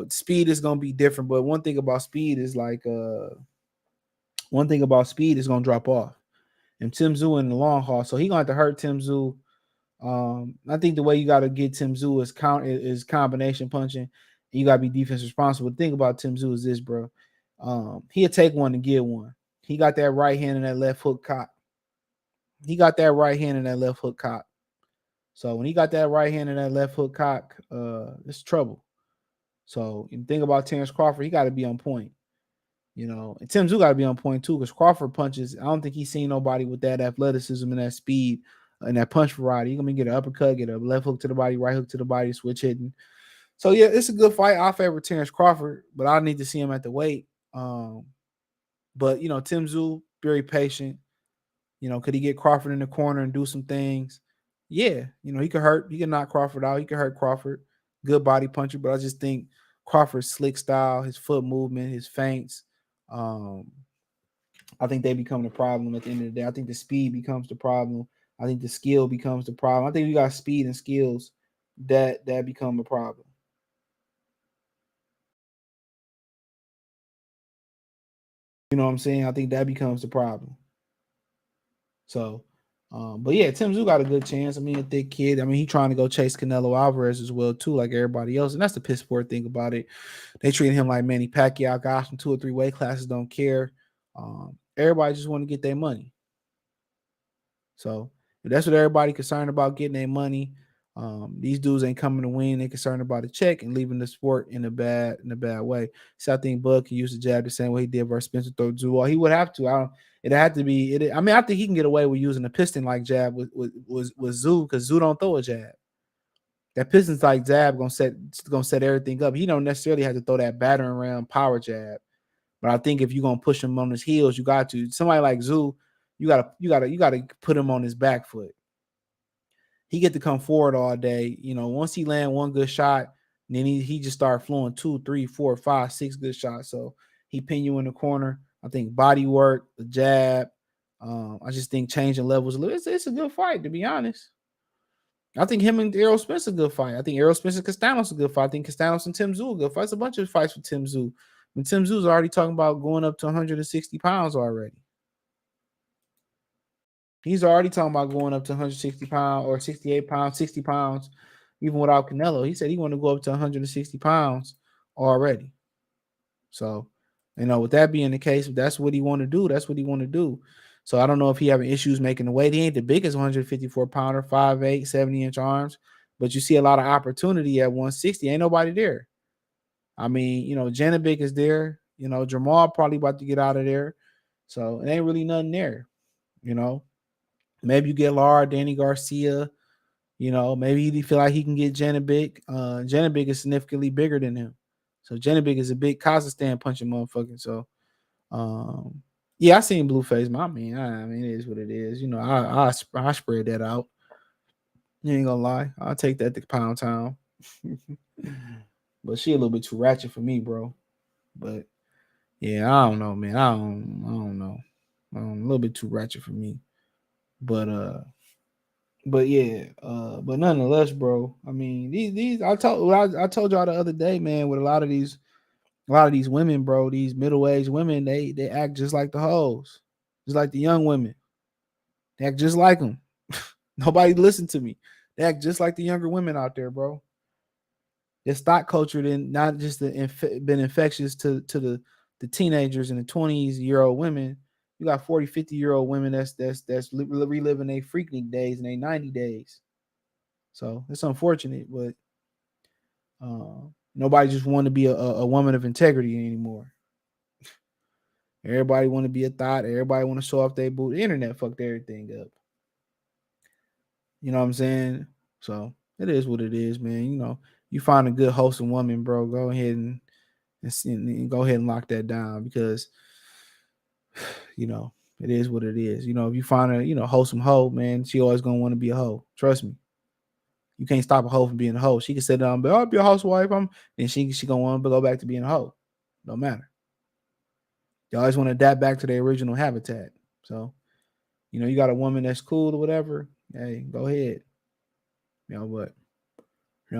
Speed is going to be different. But one thing about speed is like, going to drop off. And Tim Tszyu in the long haul. So he's going to have to hurt Tim Tszyu. I think the way you got to get Tim Tszyu is combination punching. You got to be defense responsible. The thing about Tim Tszyu is this, bro. He'll take one and get one. He got that right hand and that left hook cock. So when he got that right hand and that left hook cock, it's trouble. So the thing about Terence Crawford, he got to be on point. And Tim Tszyu got to be on point too, because Crawford punches. I don't think he's seen nobody with that athleticism and that speed and that punch variety. You're gonna get an uppercut, get a left hook to the body, right hook to the body, switch hitting. So yeah, it's a good fight. I favor Terence Crawford, but I need to see him at the weight. But Tim Tszyu, very patient. Could he get Crawford in the corner and do some things? Yeah, he can knock Crawford out. He can hurt Crawford. Good body puncher, but I just think Crawford's slick style, his foot movement, his feints. I think they become the problem at the end of the day. I think the speed becomes the problem. I think the skill becomes the problem. I think you got speed and skills that become a problem. You know what I'm saying? I think that becomes the problem. So, but yeah, Tim Tszyu got a good chance. I mean, a thick kid. I mean, he trying to go chase Canelo Alvarez as well too, like everybody else. And that's the piss poor thing about it. They treat him like Manny Pacquiao. Guys from 2 or 3 weight classes don't care. Everybody just want to get their money. So if that's what everybody concerned about, getting their money. These dudes ain't coming to win. They concerned about a check and leaving the sport in a bad way. So I think Bud can use the jab the same way he did versus Spencer throw Tszyu. He would have to. It had to be. I think he can get away with using a piston like jab with Tszyu, because Tszyu don't throw a jab. That piston's like jab gonna set everything up. He don't necessarily have to throw that battering ram power jab, But I think if you're gonna push him on his heels, you got to. Somebody like Tszyu, you gotta put him on his back foot. He get to come forward all day. Once he land one good shot, then he just start flowing 2, 3, 4, 5, 6 good shots. So he pin you in the corner. I think body work, the jab. I just think changing levels a little. It's a good fight, to be honest. I think him and Errol Spence a good fight. I think Errol Spence and Castanos a good fight. I think Castanos and Tszyu a good fight. It's a bunch of fights with Tszyu. And Tszyu's already talking about going up to 160 pounds already. He's already talking about going up to 160 pounds or 68 pounds, 60 pounds, even without Canelo. He said he want to go up to 160 pounds already. So, with that being the case, if that's what he want to do, that's what he want to do. So I don't know if he having issues making the weight. He ain't the biggest 154 pounder, 5'8", 70-inch arms, but you see a lot of opportunity at 160. Ain't nobody there. I mean, Janovic is there. Jamal probably about to get out of there. So it ain't really nothing there. Maybe you get Lara, Danny Garcia. Maybe he feel like he can get Janovic. Janovic is significantly bigger than him. So Janovic is a big Kazakhstan punching motherfucker. So, yeah, I seen Blueface. I mean, it is what it is. I spread that out. You ain't gonna lie. I'll take that to Pound Town. But she a little bit too ratchet for me, bro. But yeah, I don't know, man. I don't know. A little bit too ratchet for me. But yeah, but nonetheless, bro. I mean, these I told y'all the other day, man, with a lot of these women, bro, these middle-aged women, they act just like the hoes, just like the young women. They act just like them. Nobody listen to me. They act just like the younger women out there, bro. Their stock culture then not just been infectious to the teenagers and the 20-year-old women. You got 40, 50-year-old women that's reliving their freaking days and their 90 days. So it's unfortunate, but nobody just want to be a woman of integrity anymore. Everybody want to be a thought. Everybody want to show off their boot. The internet fucked everything up. You know what I'm saying? So it is what it is, man. You find a good wholesome woman, bro. Go ahead and go ahead and lock that down because it is what it is. If you find a wholesome hoe, man, she always gonna want to be a hoe. Trust me. You can't stop a hoe from being a hoe. She can sit down, but I'll be a housewife. And she gonna want to go back to being a hoe. No matter. They always want to adapt back to their original habitat. So, you got a woman that's cool or whatever. Hey, go ahead. But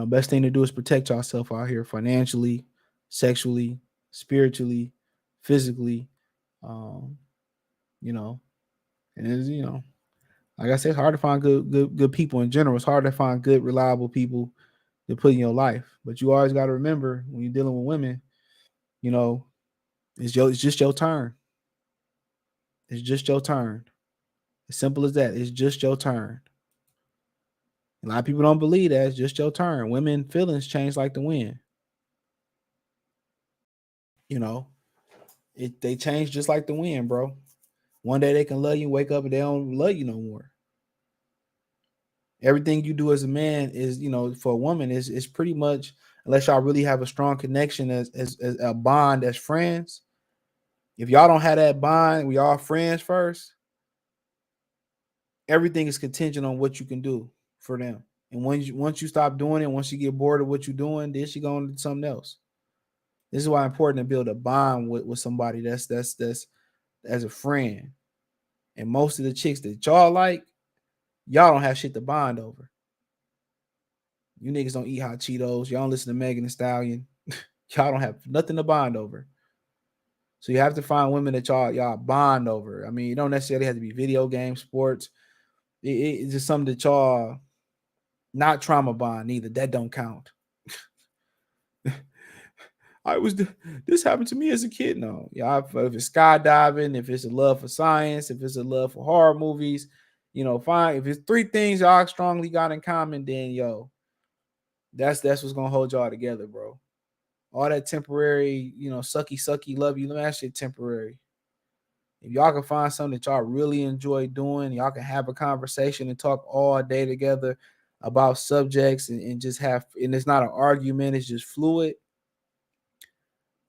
best thing to do is protect yourself out here financially, sexually, spiritually, physically. And it's, like I said, it's hard to find good people in general. It's hard to find good, reliable people to put in your life. But you always got to remember when you're dealing with women, it's just your turn. It's just your turn. As simple as that. It's just your turn. A lot of people don't believe that. It's just your turn. Women feelings change like the wind. They change just like the wind, bro. One day they can love you, wake up, and they don't love you no more. Everything you do as a man is, for a woman is pretty much, unless y'all really have a strong connection as a bond as friends. If y'all don't have that bond, we all friends first. Everything is contingent on what you can do for them. And once you stop doing it, once you get bored of what you're doing, then she going to do something else. This is why it's important to build a bond with somebody that's as a friend. And most of the chicks that y'all like, y'all don't have shit to bond over. You niggas don't eat hot Cheetos. Y'all don't listen to Megan Thee Stallion. Y'all don't have nothing to bond over. So you have to find women that y'all bond over. I mean, you don't necessarily have to be video games, sports. It's just something that y'all not trauma bond either. That don't count. This happened to me as a kid. No, if it's skydiving, if it's a love for science, if it's a love for horror movies, fine. If it's 3 things y'all strongly got in common, then that's what's gonna hold y'all together, bro. All that temporary, sucky love you, that shit temporary. If y'all can find something that y'all really enjoy doing, y'all can have a conversation and talk all day together about subjects and just have, and it's not an argument, it's just fluid.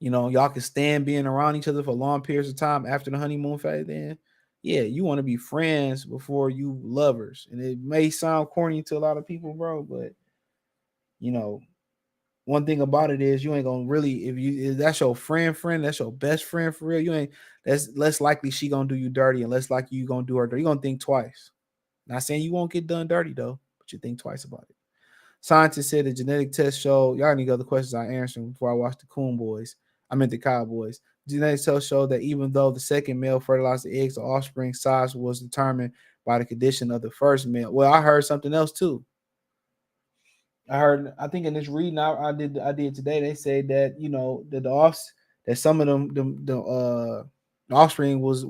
you know, y'all can stand being around each other for long periods of time after the honeymoon phase, then yeah, you want to be friends before you lovers. And it may sound corny to a lot of people, bro, but you know, one thing about it is you ain't gonna really, if that's your friend, that's your best friend for real, you ain't, that's less likely she gonna do you dirty and less likely you gonna do her dirty. You gonna think twice. Not saying you won't get done dirty though, but you think twice about it. Scientists said the genetic test showed, y'all need other questions I answered before I watched the Coon Boys. I meant the Cowboys. Genetic test showed that even though the second male fertilized the eggs, the offspring size was determined by the condition of the first male. Well, I heard something else too. I think in this reading I did today, they said that, you know, that that some of the offspring was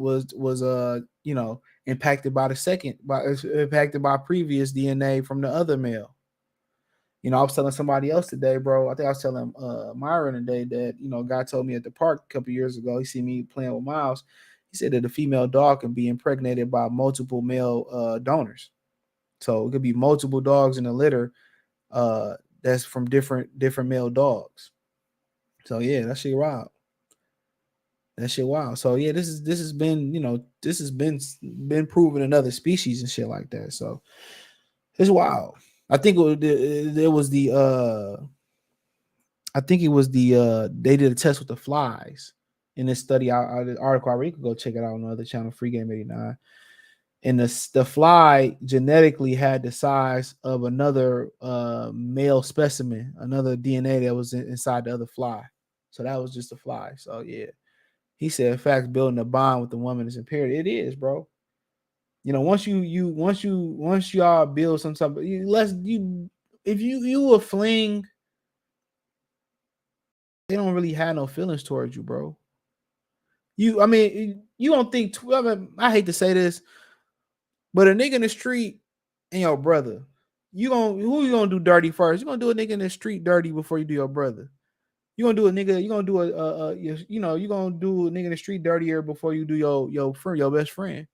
you know, impacted by impacted by previous DNA from the other male. You know, I was telling somebody else today, bro. I think I was telling Myron today that, you know, a guy told me at the park a couple years ago. He see me playing with Miles. He said that a female dog can be impregnated by multiple male donors. So it could be multiple dogs in a litter that's from different male dogs. So yeah, that shit wild. That shit wild. So yeah, this has been, you know, this has been proven in other species and shit like that. So it's wild. I think it was the I think it was the they did a test with the flies in this study. The article I read, you could go check it out on the other channel, Free Game 89. And the fly genetically had the size of another male specimen, another DNA that was inside the other fly. So that was just a fly. So yeah, he said, in fact, building a bond with the woman is imperative. It is, bro. You know, once y'all build some type of, if you a fling, they don't really have no feelings towards you, bro. I mean, you don't think. I hate to say this, but a nigga in the street and your brother, who you gonna do dirty first? You gonna do a nigga in the street dirty before you do your brother. You gonna do a nigga. You gonna do you know, you gonna do a nigga in the street dirtier before you do your friend, your best friend.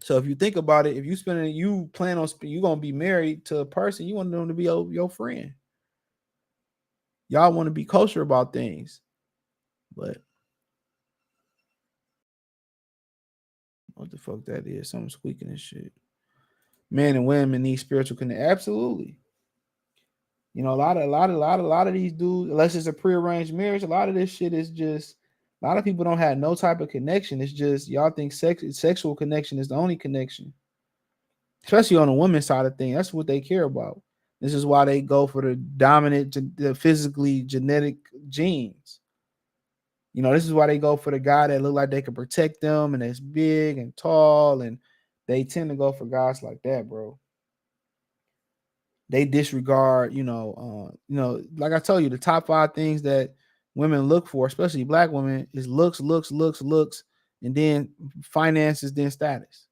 So if you think about it, if you plan on you gonna be married to a person, you want them to be your friend. Y'all want to be kosher about things, but what the fuck that is? Something squeaking and shit. Men and women need spiritual connection. Absolutely. You know, a lot of these dudes, unless it's a prearranged marriage, a lot of this shit is just, a lot of people don't have no type of connection. It's just y'all think sexual connection is the only connection, especially on the women's side of things. That's what they care about. This is why they go for the dominant, the physically genetic genes. You know, this is why they go for the guy that look like they can protect them and that's big and tall, and they tend to go for guys like that, bro. They disregard, like I told you, the top 5 things that women look for, especially black women, is looks, and then finances, then status.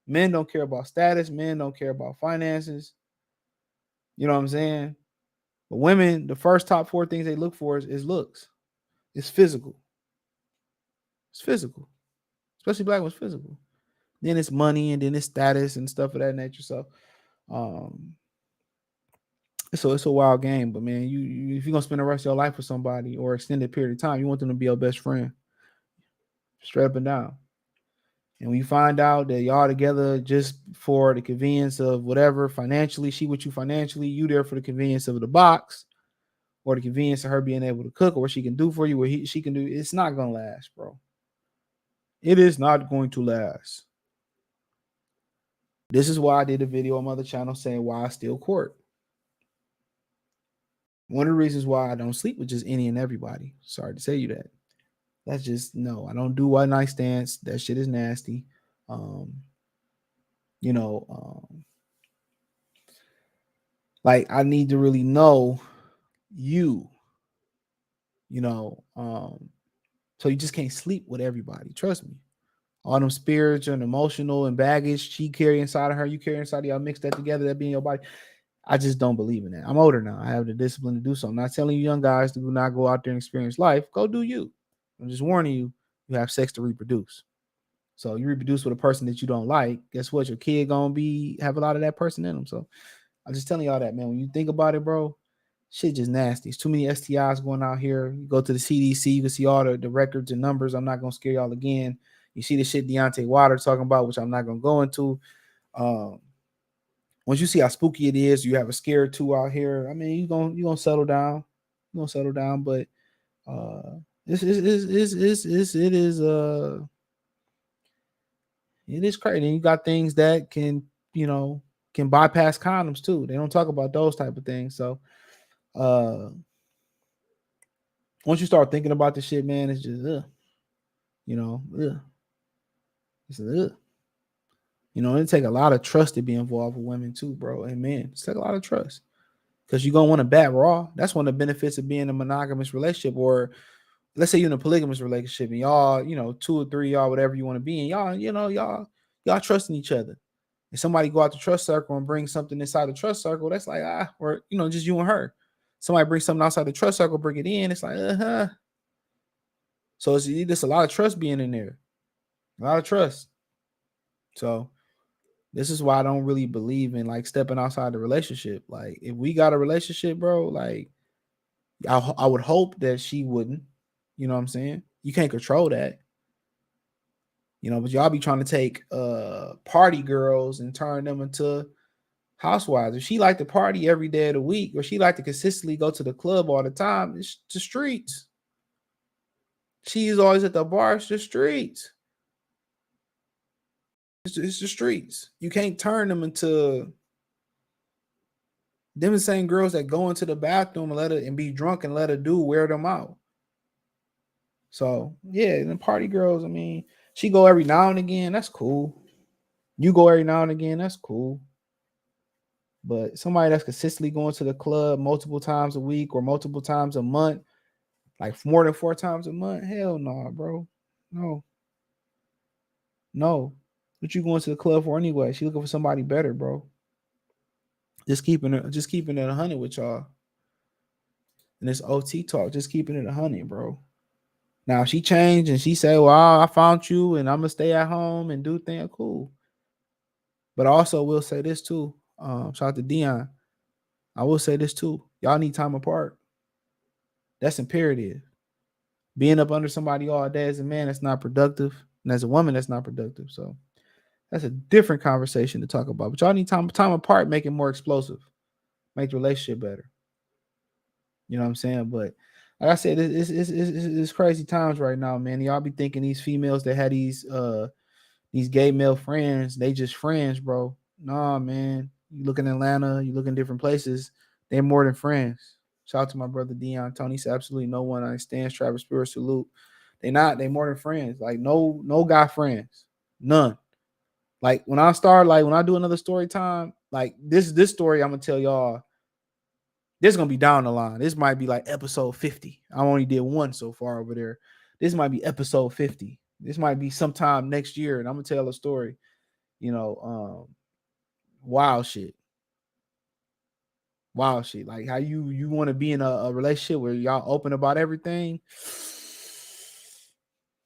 Men don't care about status. Men don't care about finances. You know what I'm saying? But women, the first top 4 things they look for is looks. It's physical. It's physical. Especially black ones, physical. Then it's money, and then it's status and stuff of that nature. So, it's a wild game. But man, you if you're gonna spend the rest of your life with somebody or extended period of time, you want them to be your best friend. Straight up and down. And when you find out that y'all together just for the convenience of whatever financially, she with you financially, you there for the convenience of the box or the convenience of her being able to cook or what she can do for you, she can do, it's not gonna last, bro. It is not going to last. This is why I did a video on my other channel saying why I still court. One of the reasons why I don't sleep with just any and everybody. Sorry to say you that. That's just, no, I don't do one night stands. That shit is nasty. Like I need to really know you, so you just can't sleep with everybody. Trust me. All them spiritual and emotional and baggage she carry inside of her, you carry inside of y'all, mix that together, that being your body. I just don't believe in that. I'm older now. I have the discipline to do so. I'm not telling you young guys to not go out there and experience life. Go do you. I'm just warning you, you have sex to reproduce. So you reproduce with a person that you don't like, guess what? Your kid gonna have a lot of that person in them. So I'm just telling y'all that, man. When you think about it, bro, Shit just nasty. It's too many STIs going out here. You go to the CDC, you can see all the records and numbers. I'm not gonna scare y'all again. You see the shit Deontay Wilder talking about, which I'm not gonna go into. Once you see how spooky it is, you have a scare too out here. I mean, you gonna settle down. You're gonna settle down, but it is crazy. And you got things that can bypass condoms too. They don't talk about those type of things. So once you start thinking about this shit, man, it's just it's it take a lot of trust to be involved with women too, bro, and men. It's take a lot of trust because you're gonna want to bat raw. That's one of the benefits of being in a monogamous relationship, or let's say you're in a polygamous relationship and y'all, 2 or 3 y'all, whatever you want to be, and y'all trusting each other. And somebody go out the trust circle and bring something inside the trust circle, that's like or just you and her. Somebody bring something outside the trust circle, bring it in. It's like So it's just a lot of trust being in there, a lot of trust. So this is why I don't really believe in like stepping outside the relationship. Like if we got a relationship, bro, like I would hope that she wouldn't. You know what I'm saying? You can't control that. But y'all be trying to take party girls and turn them into housewives. If she like to party every day of the week, or she like to consistently go to the club all the time, it's the streets. She's always at the bar. It's the streets. It's the streets. You can't turn them into them the same girls that go into the bathroom and let her and be drunk and let her wear them out. So yeah, and the party girls, I mean, she go every now and again, that's cool. You go every now and again, that's cool. But somebody that's consistently going to the club multiple times a week or multiple times a month, like more than 4 times a month, hell no, bro. No. What you going to the club for anyway? She looking for somebody better, bro. Just keeping it 100 with y'all. And this OT talk, just keeping it 100, bro. Now, if she changed and she say, well, I found you and I'm going to stay at home and do things, cool. But I also will say this too. Shout out to Dion. I will say this too. Y'all need time apart. That's imperative. Being up under somebody all day as a man, that's not productive. And as a woman, that's not productive. So that's a different conversation to talk about. But y'all need time apart, make it more explosive. Make the relationship better. You know what I'm saying? But like I said, it's crazy times right now, man. Y'all be thinking these females that had these gay male friends, they just friends, bro. Nah, man. You look in Atlanta, you look in different places, they're more than friends. Shout out to my brother Dion. Tony said absolutely no one understands. Travis Spears, salute. They more than friends. Like no guy friends. None. Like when I do another story time, like this story, I'm gonna tell y'all. This is gonna be down the line. This might be like episode 50. I only did one so far over there. This might be episode 50. This might be sometime next year, and I'm gonna tell a story. Wild shit. Like how you want to be in a relationship where y'all open about everything.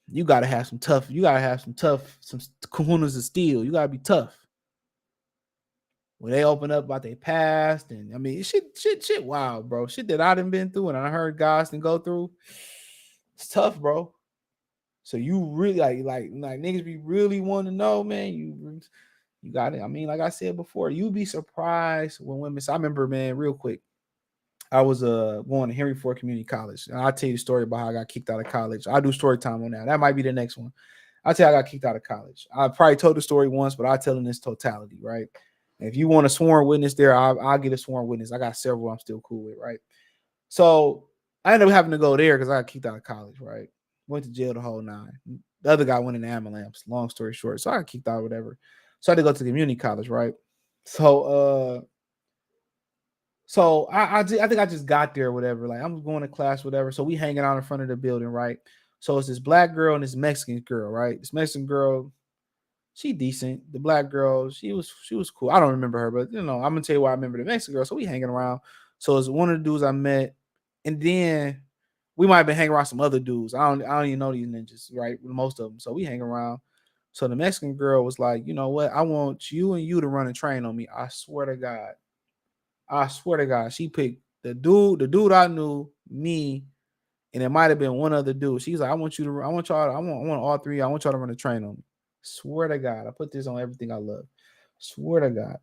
You gotta have some tough. Some kahunas of steel. You gotta be tough. When they open up about their past, and I mean, shit, wild, bro. Shit that I done been through, and I heard guys can go through. It's tough, bro. So you really like niggas be really wanting to know, man. You got it. I mean, like I said before, you'd be surprised when women. So I remember, man, real quick. I was going to Henry Ford Community College, and I'll tell you the story about how I got kicked out of college. I'll do story time on that. That might be the next one. I'll tell you I got kicked out of college. I probably told the story once, but I'll tell in this totality, right? And if you want a sworn witness there, I'll get a sworn witness. I got several I'm still cool with, right? So I ended up having to go there because I got kicked out of college, right? Went to jail the whole 9. The other guy went in the ambulance, long story short. So I got kicked out, whatever. So I had to go to the community college, right? So I think I just got there, whatever. Like I'm going to class, whatever. So we hanging out in front of the building, right? So it's this black girl and this Mexican girl, right? This Mexican girl, she decent. The black girl, she was cool. I don't remember her, but I'm gonna tell you why I remember the Mexican girl. So we hanging around. So it's one of the dudes I met, and then we might have been hanging around some other dudes. I don't even know these ninjas, right? Most of them. So we hang around. So the Mexican girl was like, you know what? I want you and you to run a train on me. I swear to God. She picked the dude I knew, me, and it might have been one other dude. She's like, I want all three. I want y'all to run a train on me. Swear to God, I put this on everything I love. Swear to God.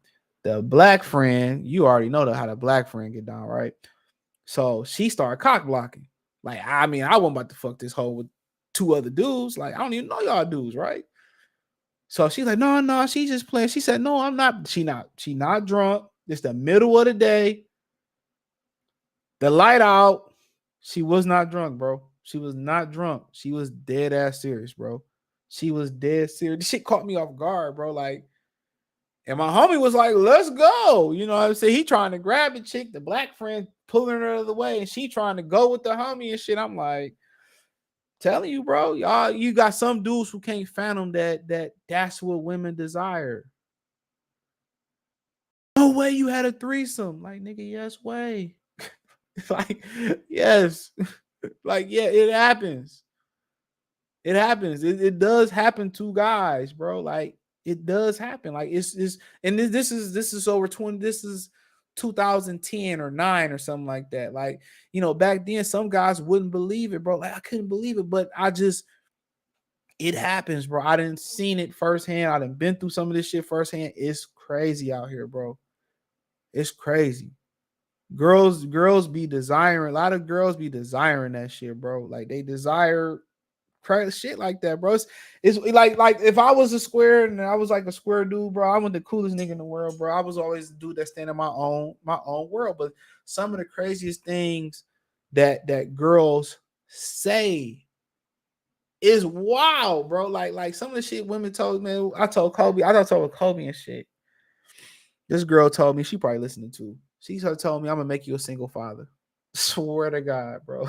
The black friend, you already know how the black friend get down, right? So she started cock blocking. Like, I mean, I wasn't about to fuck this hoe with two other dudes. Like, I don't even know y'all dudes, right? So she's like, no, she just playing. She said, no, I'm not. She not drunk. It's the middle of the day. The light out. She was not drunk, bro. She was not drunk. She was dead ass serious, bro. She was dead serious. This shit caught me off guard, bro. Like, and my homie was like, let's go. You know what I'm saying? He trying to grab the chick, the black friend pulling her out of the way, and she trying to go with the homie and shit. I'm like, telling you, bro, y'all, you got some dudes who can't fathom that's what women desire. No way you had a threesome. Like, nigga, yes way. Like, yes. Like, yeah, it happens. It happens. It does happen to guys, bro. Like, it does happen. Like, it's and this is over 20. This is 2010 or 9 or something like that. Like, you know, back then some guys wouldn't believe it, bro. Like, I couldn't believe it, but it happens, bro. I didn't seen it firsthand. I done been through some of this shit firsthand. It's crazy out here, bro. It's crazy. Girls be desiring, a lot of girls be desiring that shit, bro. Like, they desire shit like that, bro. It's like if I was a square and I was like a square dude, bro, I was the coolest nigga in the world, bro. I was always the dude that stand in my own world. But some of the craziest things that girls say is wild, bro. Like some of the shit women told me. I told Kobe and shit. This girl told me, she probably listening to. She told me, I'm gonna make you a single father. Swear to God, bro.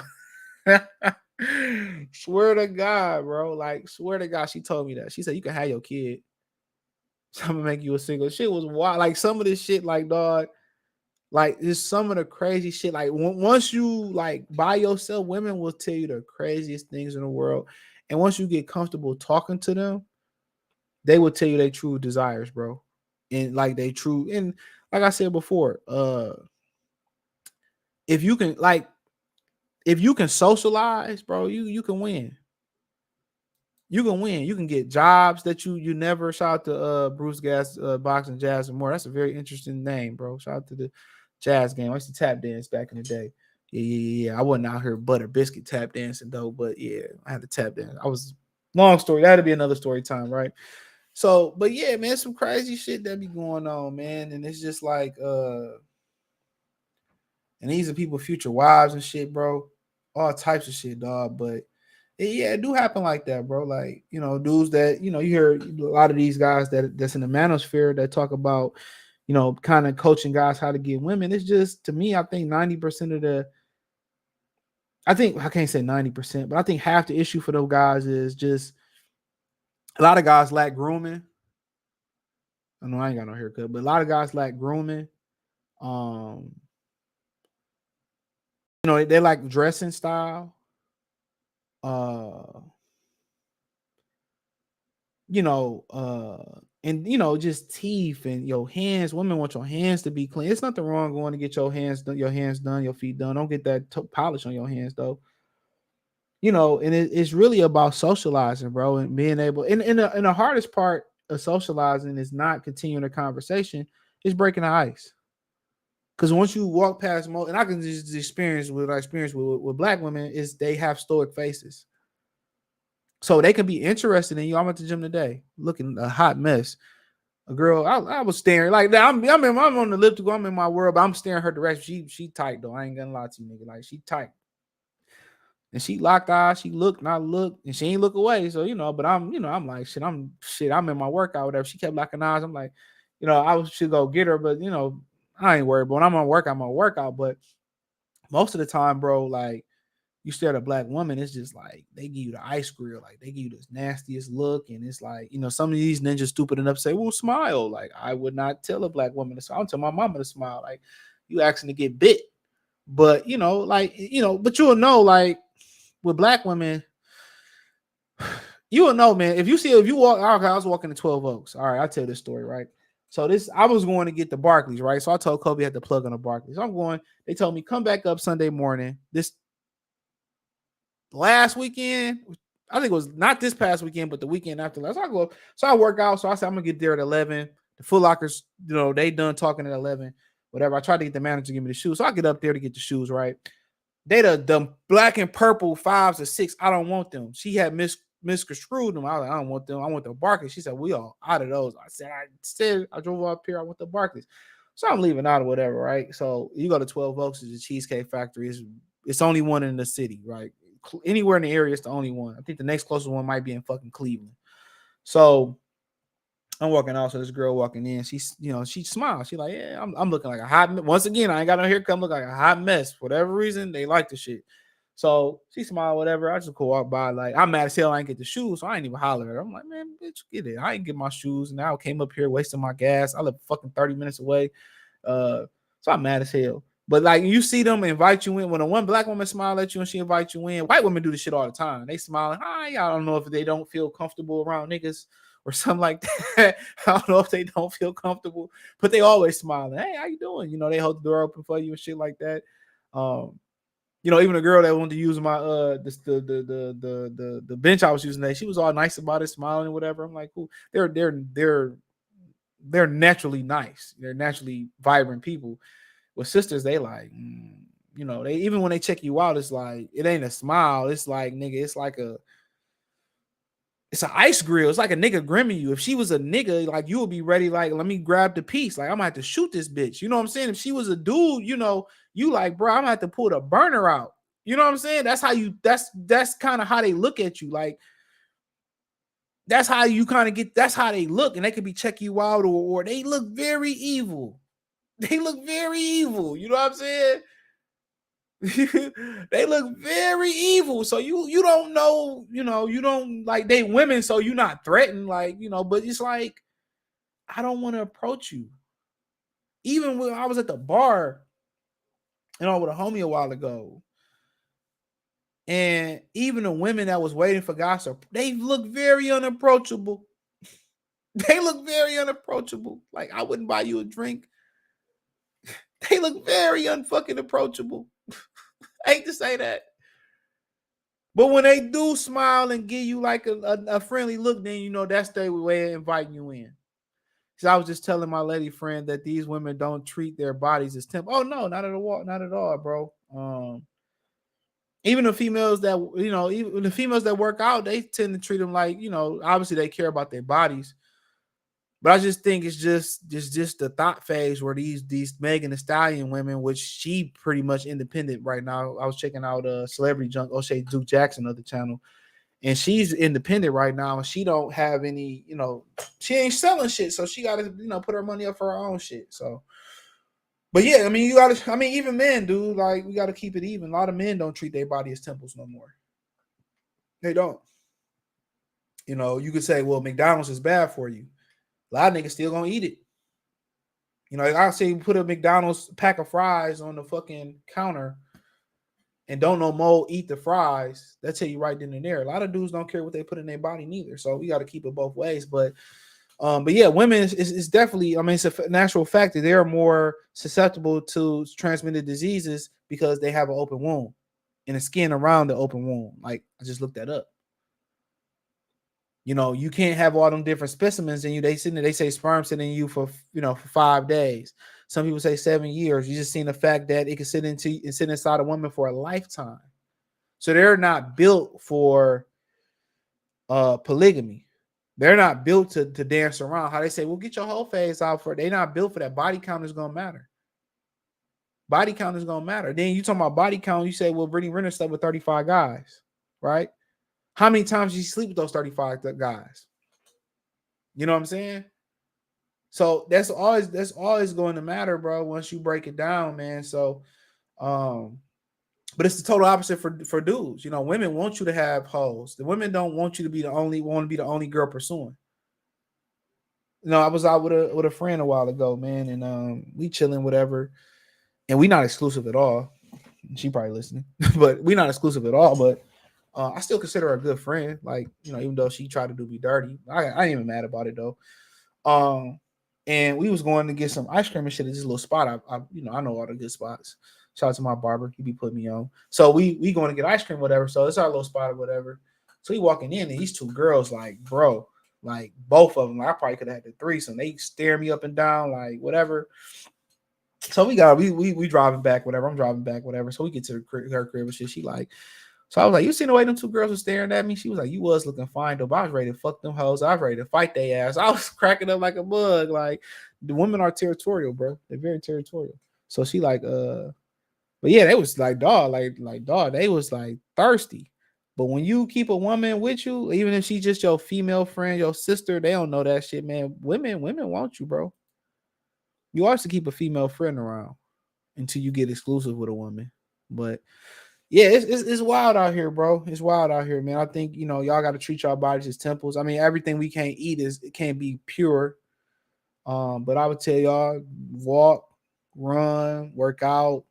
Swear to God, bro. Like, swear to God, she told me that. She said, you can have your kid. So I'm gonna make you a single. Shit was wild. Like, some of this shit, like, dog, like, it's some of the crazy shit. Like, once you, like, by yourself, women will tell you the craziest things in the world. And once you get comfortable talking to them, they will tell you their true desires, bro. And like they true, and like I said before, if you can socialize, bro, you can win. You can win. You can get jobs that you never. Shout out to Bruce Gas, Boxing Jazz and More. That's a very interesting name, bro. Shout out to the jazz game. I used to tap dance back in the day. Yeah. I wasn't out here butter biscuit tap dancing though, but yeah, I had to tap dance. Long story. That'd be another story time, right? So, but yeah, man, some crazy shit that be going on, man. And it's just like, and these are people, future wives and shit, bro. All types of shit, dog. But it do happen like that, bro. Like, you know, dudes that, you know, you hear a lot of these guys that's in the manosphere that talk about, you know, kind of coaching guys how to get women. It's just, to me, I think 90% I can't say 90%, but I think half the issue for those guys is just, a lot of guys lack grooming. I know I ain't got no haircut, but a lot of guys lack grooming. You know, they like dressing style. And just teeth and your hands. Women want your hands to be clean. It's nothing wrong going to get your hands done, your feet done. Don't get that polish on your hands though. You know, and it's really about socializing, bro, and being able. And the hardest part of socializing is not continuing a conversation; it's breaking the ice. Because once you walk past, and I can just experience what I experience with black women is they have stoic faces, so they can be interested in you. I went to the gym today, looking a hot mess. A girl, I was staring like that. I'm on the elliptical. I'm in my world, but I'm staring her direction. She tight though. I ain't gonna lie to you, nigga. Like, she tight. And she locked eyes. She looked, and I looked, and she ain't look away. So, but I'm like, I'm in my workout, whatever. She kept locking eyes. I'm like, I should go get her, but I ain't worried. But when I'm on workout. But most of the time, bro, like, you stare at a black woman, it's just like they give you the ice grill, like they give you this nastiest look, and it's like, some of these ninjas stupid enough to say, "Well, smile." Like, I would not tell a black woman to smile. I'll tell my mama to smile. Like, you asking to get bit, but but you'll know, like, with black women, you will know, man. If you walk, I was walking to 12 Oaks. All right, I'll tell this story, right? So I was going to get the Barclays, right? So I told Kobe I had to plug on the Barclays. So I'm going. They told me come back up Sunday morning. This last weekend, I think it was not this past weekend, but the weekend after last. So I go. So I work out. So I said I'm gonna get there at 11. The Foot Lockers, they done talking at 11. Whatever. I tried to get the manager to give me the shoes. So I get up there to get the shoes, right? They the black and purple 5s or 6. I don't want them. She had misconstrued them. I was like, I don't want them. I want the Barclays. She said, we all out of those. I said, I drove up here. I want the Barclays. So I'm leaving out or whatever, right? So you go to 12 Oaks, it's a Cheesecake Factory. It's only one in the city, right? Anywhere in the area, it's the only one. I think the next closest one might be in fucking Cleveland. So I'm walking out. So this girl walking in, she smiles. She like, yeah, I'm looking like a hot mess. Once again, I ain't got no haircut. I'm looking like a hot mess. For whatever reason, they like the shit. So she smiled, whatever. I just go walk by. Like, I'm mad as hell. I ain't get the shoes, so I ain't even holler at her. I'm like, man, bitch, get it. I ain't get my shoes. Now I came up here wasting my gas. I live fucking 30 minutes away. So I'm mad as hell. But like, you see them invite you in. When a one black woman smile at you and she invite you in, white women do this shit all the time. They smile. Hi, I don't know if they don't feel comfortable around niggas or something like that. I don't know if they don't feel comfortable, but they always smiling. Hey, how you doing? They hold the door open for you and shit like that. Even a girl that wanted to use my the bench I was using today, she was all nice about it, smiling and whatever. I'm like, cool. They're naturally nice. They're naturally vibrant people. With sisters, they like, they even when they check you out, it's like it ain't a smile. It's like, nigga, it's an ice grill. It's like a nigga grimming you. If she was a nigga, like, you would be ready, like, let me grab the piece. Like, I'm gonna have to shoot this bitch. You know what I'm saying? If she was a dude, you like, bro, I'm gonna have to pull the burner out. You know what I'm saying? That's kind of how they look at you. Like, that's how you kind of get, that's how they look. And they could be checking you out or they look very evil. They look very evil. You know what I'm saying? They look very evil. So you don't know, you don't like, they women, so you're not threatened, like, but it's like, I don't want to approach you. Even when I was at the bar, with a homie a while ago, and even the women that was waiting for gossip, they look very unapproachable. They look very unapproachable. Like, I wouldn't buy you a drink. They look very unfucking approachable. I hate to say that. But when they do smile and give you like a friendly look, then that's their way of inviting you in. So I was just telling my lady friend that these women don't treat their bodies as temp. Oh no, not at all, bro. Even the females that even the females that work out, they tend to treat them like, obviously they care about their bodies. But I just think it's just the thought phase where these Megan Thee Stallion women, which she pretty much independent right now. I was checking out Celebrity Junk, O'Shea Duke Jackson of the channel, and she's independent right now. She don't have any, she ain't selling shit, so she got to put her money up for her own shit. So, but yeah, even men, dude, like, we got to keep it even. A lot of men don't treat their body as temples no more. They don't. You could say, well, McDonald's is bad for you. A lot of niggas still gonna eat it. I say you put a McDonald's pack of fries on the fucking counter and don't no more eat the fries. That tell you right then and there. A lot of dudes don't care what they put in their body neither. So we got to keep it both ways. But yeah, women is definitely, it's a natural fact that they're more susceptible to transmitted diseases because they have an open wound and the skin around the open wound. Like, I just looked that up. You can't have all them different specimens in you. They say sperm sit in you for 5 days. Some people say 7 years. You just seen the fact that it can sit inside a woman for a lifetime. So they're not built for polygamy. They're not built to dance around. How they say, well, get your whole face out for it. They're not built for that. Body count is gonna matter. Body count is gonna matter. Then you talking about body count, you say, well, Brittany Renner slept with 35 guys, right? How many times did you sleep with those 35 guys? You know what I'm saying? So that's always going to matter, bro, once you break it down, man. So, but it's the total opposite for dudes. Women want you to have hoes. The women don't want you to be the only girl pursuing. I was out with a friend a while ago, man, and we chilling, whatever, and we not exclusive at all. She probably listening, but we not exclusive at all, but I still consider her a good friend. Like, even though she tried to do me dirty, I ain't even mad about it though. And we was going to get some ice cream and shit at this little spot. I know all the good spots. Shout out to my barber. He be putting me on. So we going to get ice cream, whatever. So it's our little spot or whatever. So he walking in and these two girls, like, bro, like both of them, like, I probably could have had the threesome. They stare me up and down, like whatever. So we driving back, whatever. I'm driving back, whatever. So we get to her crib and shit. She like, so I was like, you seen the way them two girls were staring at me? She was like, you was looking fine, though. But I was ready to fuck them hoes. I was ready to fight their ass. I was cracking up like a bug. Like, the women are territorial, bro. They're very territorial. So she like, but yeah, they was like, dog, like dog. They was like thirsty. But when you keep a woman with you, even if she's just your female friend, your sister, they don't know that shit, man. Women want you, bro. You always keep a female friend around until you get exclusive with a woman. But yeah, it's wild out here, bro. It's wild out here, man. I think, y'all got to treat y'all bodies as temples. I mean, everything we can't eat it can't be pure. But I would tell y'all, walk, run, work out.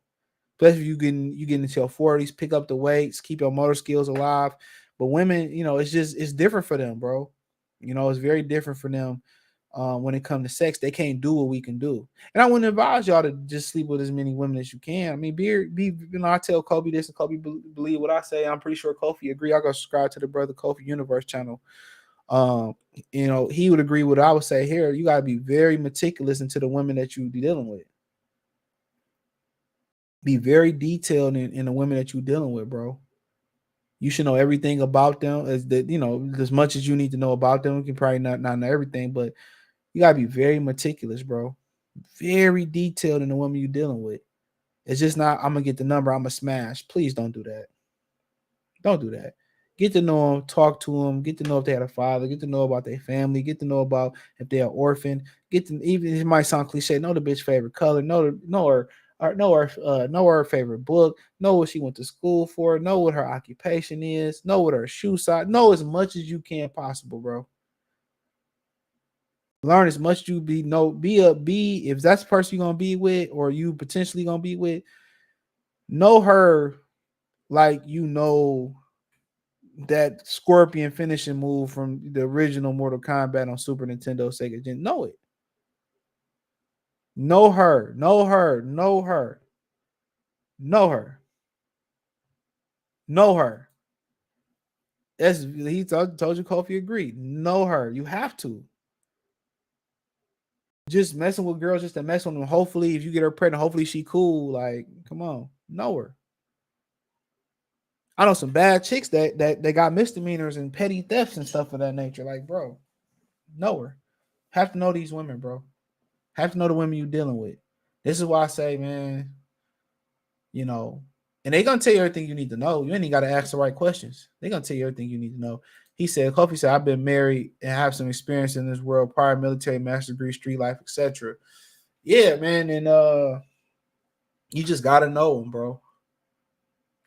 Especially if you getting into your 40s, pick up the weights, keep your motor skills alive. But women, it's different for them, bro. It's very different for them. When it comes to sex, they can't do what we can do. And I wouldn't advise y'all to just sleep with as many women as you can. I mean, I tell Kobe this, and Kobe believe what I say. I'm pretty sure Kofi agree. I go subscribe to the Brother Kofi Universe channel. He would agree with what I would say here. You got to be very meticulous into the women that you be dealing with. Be very detailed in the women that you're dealing with, bro. You should know everything about them, as much as you need to know about them. You can probably not know everything, but you gotta be very meticulous, bro. Very detailed in the woman you're dealing with. It's just not, I'm gonna get the number, I'm gonna smash. Please don't do that. Don't do that. Get to know them, talk to them, get to know if they had a father, get to know about their family, get to know about if they're orphan, even if it might sound cliche, know the bitch favorite color, know her favorite book, know what she went to school for, know what her occupation is, know what her shoe size, know as much as you can possible, bro. Learn as much as you be if that's the person you're gonna be with or you potentially gonna be with, know her like that scorpion finishing move from the original Mortal Kombat on Super Nintendo, Sega Gen. Know it. Know her. Know her. Know her. Know her. Know her. He told you Kofi agreed. Know her. You have to. Just messing with girls just to mess with them. Hopefully, if you get her pregnant, hopefully she cool. Like, come on. Know her. I know some bad chicks that got misdemeanors and petty thefts and stuff of that nature. Like, bro, know her. Have to know these women, bro. Have to know the women you're dealing with. This is why I say, man, and they're gonna tell you everything you need to know. You ain't even got to ask the right questions. They're gonna tell you everything you need to know. Kofi said, I've been married and have some experience in this world, prior military, master degree, street life, etc. Yeah, man, and you just gotta know them, bro.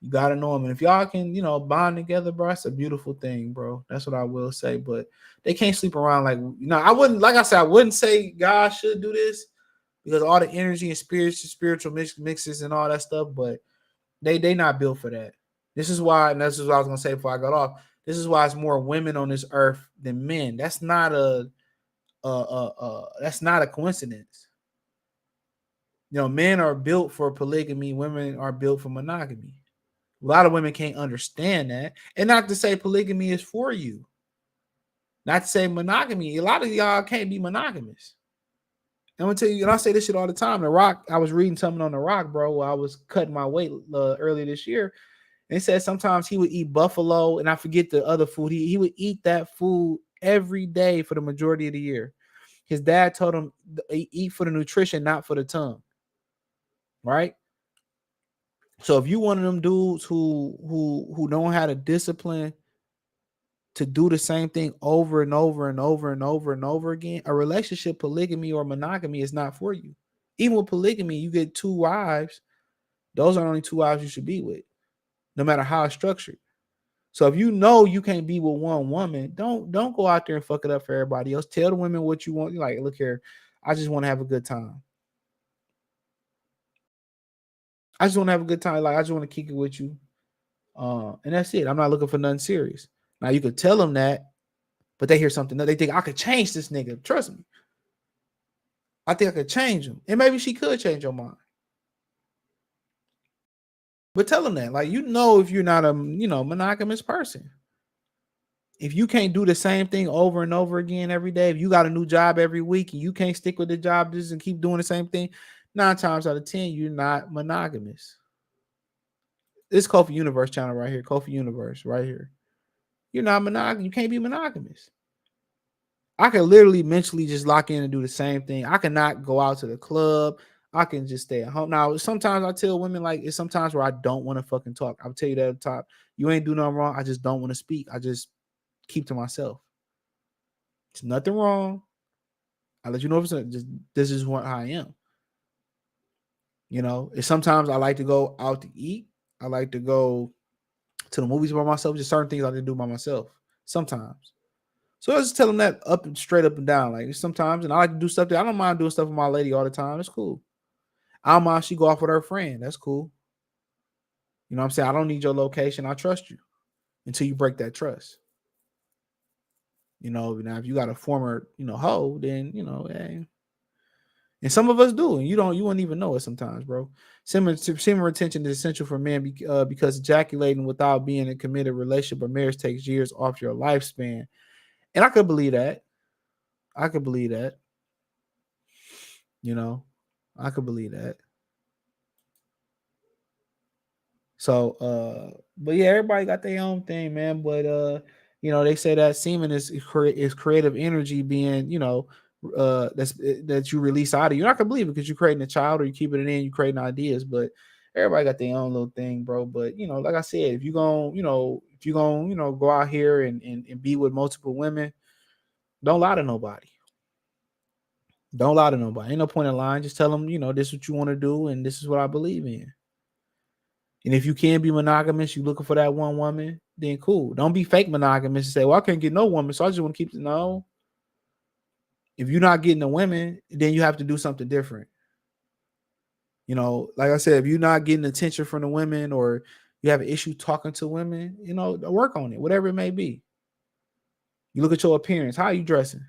You gotta know them, and if y'all can, bond together, bro, it's a beautiful thing, bro. That's what I will say. But they can't sleep around like, I wouldn't, like I said, I wouldn't say God should do this because all the energy and spiritual mixes and all that stuff, but they not built for that. This is why, and this is what I was gonna say before I got off. This is why it's more women on this earth than men. That's not a coincidence. Men are built for polygamy, women are built for monogamy. A lot of women can't understand that. And not to say polygamy is for you. Not to say monogamy. A lot of y'all can't be monogamous. I'm gonna tell you, and I say this shit all the time. The Rock, I was reading something on The Rock, bro, while I was cutting my weight earlier this year. And he said sometimes he would eat buffalo, and I forget the other food. He would eat that food every day for the majority of the year. His dad told him, eat for the nutrition, not for the tongue. Right? So if you one of them dudes who don't have the discipline to do the same thing over and over and over and over and over again, a relationship, polygamy or monogamy is not for you. Even with polygamy, you get 2 wives. Those are only 2 wives you should be with, no matter how it's structured. So if you can't be with one woman, don't go out there and fuck it up for everybody else. Tell the women what you want. You're like, look here, I just want to have a good time. I just want to have a good time. Like, I just want to kick it with you. And that's it. I'm not looking for nothing serious. Now, you could tell them that, but they hear something. They think, I could change this nigga. Trust me. I think I could change them. And maybe she could change your mind. But tell them that. Like, if you're not a, monogamous person. If you can't do the same thing over and over again every day, if you got a new job every week and you can't stick with the job just and keep doing the same thing, 9 times out of 10, you're not monogamous. This Kofi Universe channel right here, Kofi Universe right here. You're not monogamous. You can't be monogamous. I can literally mentally just lock in and do the same thing. I cannot go out to the club. I can just stay at home. Now, sometimes I tell women, like, it's sometimes where I don't want to fucking talk. I'll tell you that at the top. You ain't do nothing wrong. I just don't want to speak. I just keep to myself. It's nothing wrong. I let you know if it's just this is what I am. Sometimes I like to go out to eat. I like to go to the movies by myself. Just certain things I like to do by myself. Sometimes. So I just tell them that straight up and down. Like sometimes, and I like to do stuff that I don't mind doing stuff with my lady all the time. It's cool. I don't mind she go off with her friend. That's cool. You know what I'm saying? I don't need your location. I trust you until you break that trust. Now if you got a former, hoe, then hey. And some of us do, and you wouldn't even know it sometimes, bro. Semen retention is essential for men because ejaculating without being in a committed relationship or marriage takes years off your lifespan. And I could believe that. I could believe that. I could believe that. So, but yeah, everybody got their own thing, man. But they say that semen is creative energy being, that you release out of you. I can believe it because you're creating a child or you keeping it in, you creating ideas. But everybody got their own little thing, bro. But like I said, if you're gonna go out here and be with multiple women, don't lie to nobody. Don't lie to nobody. Ain't no point in lying. Just tell them, this is what you want to do and this is what I believe in. And if you can be monogamous, you looking for that one woman, then cool. Don't be fake monogamous and say, well, I can't get no woman, so I just want to keep it. No. If you're not getting the women, then you have to do something different. Like I said, if you're not getting attention from the women or you have an issue talking to women, work on it, whatever it may be. You look at your appearance. How are you dressing?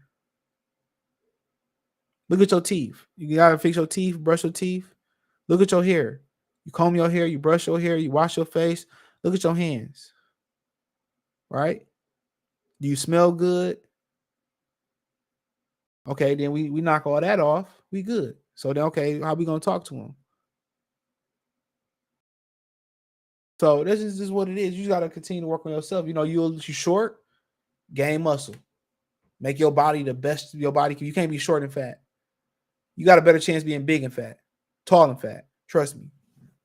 Look at your teeth. You got to fix your teeth, brush your teeth. Look at your hair. You comb your hair, you brush your hair, you wash your face. Look at your hands. Right? Do you smell good? Okay, then we knock all that off. We good. So then, okay, how we going to talk to them? So this is just what it is. You got to continue to work on yourself. You short, gain muscle. Make your body the best of your body. You can't be short and fat. You got a better chance being big and fat, tall and fat. Trust me.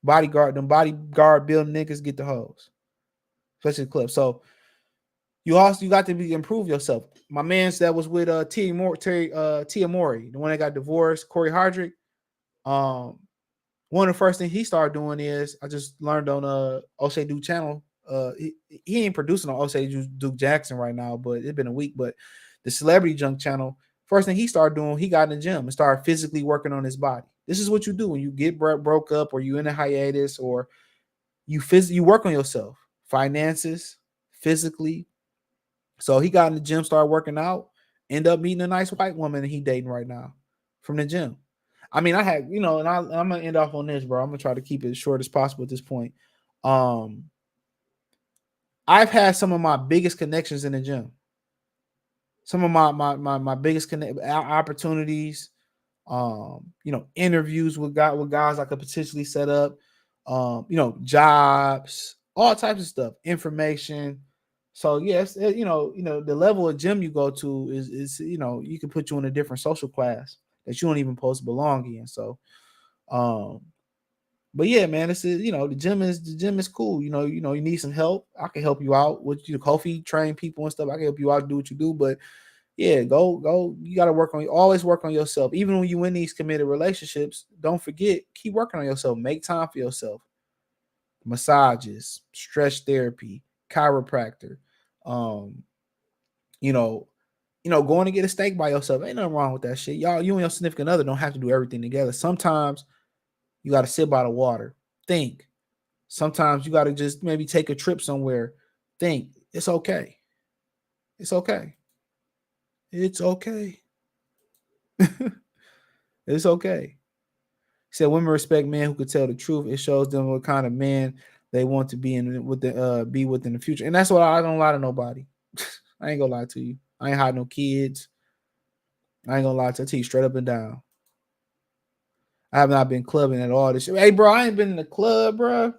Bodyguard building niggas get the hoes, especially the club. So you got to improve yourself. My man's that was with Tia Mori, the one that got divorced, Corey Hardrick. One of the first things he started doing is I just learned on O'Shea Duke channel. He ain't producing on O'Shea Duke Jackson right now, but it's been a week. But the Celebrity Junk channel, first thing he started doing, he got in the gym and started physically working on his body. This is what you do when you get broke up or you in a hiatus or you work on yourself, finances, physically. So he got in the gym, started working out, end up meeting a nice white woman that he dating right now from the gym. I mean, I had, and I'm going to end off on this, bro. I'm going to try to keep it as short as possible at this point. I've had some of my biggest connections in the gym. Some of my biggest opportunities, interviews with guys I could potentially set up, jobs, all types of stuff, information. So yes, the level of gym you go to is you can put you in a different social class that you don't even supposed to belong in. So, but yeah, man, the gym is cool. You need some help. I can help you out with Kofi train people and stuff. I can help you out, do what you do, but yeah, go. You got to always work on yourself. Even when you in these committed relationships, don't forget, keep working on yourself. Make time for yourself. Massages, stretch therapy, chiropractor, going to get a steak by yourself. Ain't nothing wrong with that shit. You and your significant other don't have to do everything together. Sometimes you got to sit by the water. Think. Sometimes you got to just maybe take a trip somewhere. Think. It's okay. It's okay. It's okay. It's okay. He said women respect men who could tell the truth. It shows them what kind of man they want to be in be within the future. And that's why I don't lie to nobody. I ain't gonna lie to you. I ain't hiding no kids. I ain't gonna lie to you straight up and down. I have not been clubbing at all this year. Hey, bro, I ain't been in the club, bro.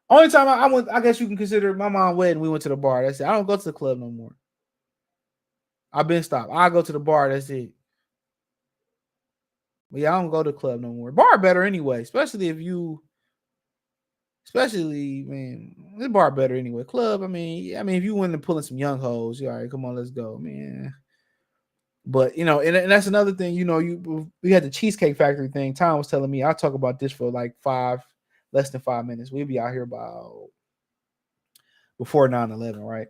Only time I went, I guess you can consider my mom wedding. We went to the bar. That's it. I don't go to the club no more. I've been stopped. I go to the bar. That's it. But yeah, I don't go to the club no more. Bar better anyway, especially man, this bar better anyway. Club, I mean, if you went and pulling some young hoes, all right, come on, let's go, man. But and that's another thing. We had the Cheesecake Factory thing. Tom was telling me I'll talk about this for like less than 5 minutes. We'll be out here about before 9/11, right?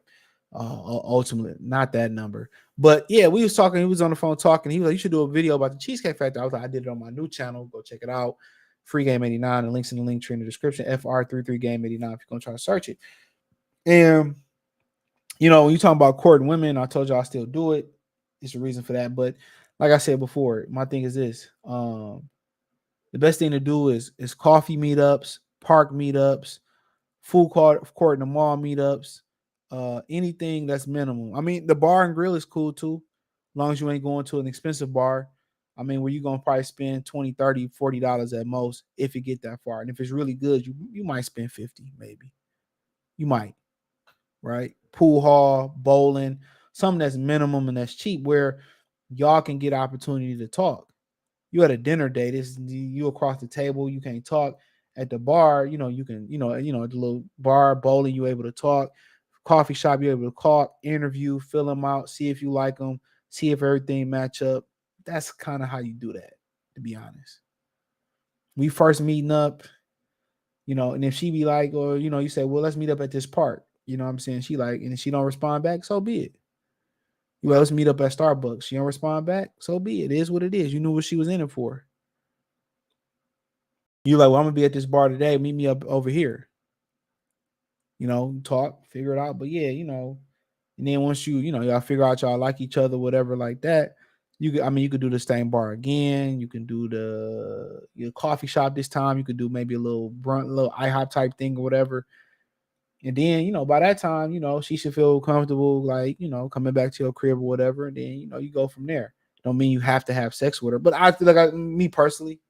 Ultimately, not that number. But yeah, we was talking. He was on the phone talking. He was like, "You should do a video about the Cheesecake Factory." I was like, "I did it on my new channel. Go check it out. Free Game 89. The links in the link tree in the description. FR33 Game 89. If you're gonna try to search it." And when you talking about courting women, I told you I still do it. It's a reason for that. But like I said before, my thing is this: the best thing to do is coffee meetups, park meetups, food court in the mall meetups. Anything that's minimum. I mean, the bar and grill is cool too, as long as you ain't going to an expensive bar. I mean, where you're gonna probably spend $20, $30, $40 at most if you get that far. And if it's really good, you might spend 50, maybe. You might, right? Pool hall, bowling, something that's minimum and that's cheap where y'all can get opportunity to talk. You at a dinner date, you across the table, you can't talk. At the bar, you can, at the little bar, bowling, you able to talk. Coffee shop, you're able to call, interview, fill them out, see if you like them, see if everything match up. That's kind of how you do that, to be honest. We first meeting up, and if she be like, or you say, well, let's meet up at this park. You know what I'm saying? She like, and if she don't respond back, so be it. Let's meet up at Starbucks. She don't respond back, so be it. It is what it is. You knew what she was in it for. You like, well, I'm gonna be at this bar today. Meet me up over here. Talk, figure it out. But yeah, and then once y'all figure out y'all like each other, whatever like that, you could do the same bar again. You can do your coffee shop this time. You could do maybe a little IHOP type thing or whatever. And then, by that time, she should feel comfortable, like, coming back to your crib or whatever. And then, you go from there. Don't mean you have to have sex with her. But I feel like me personally,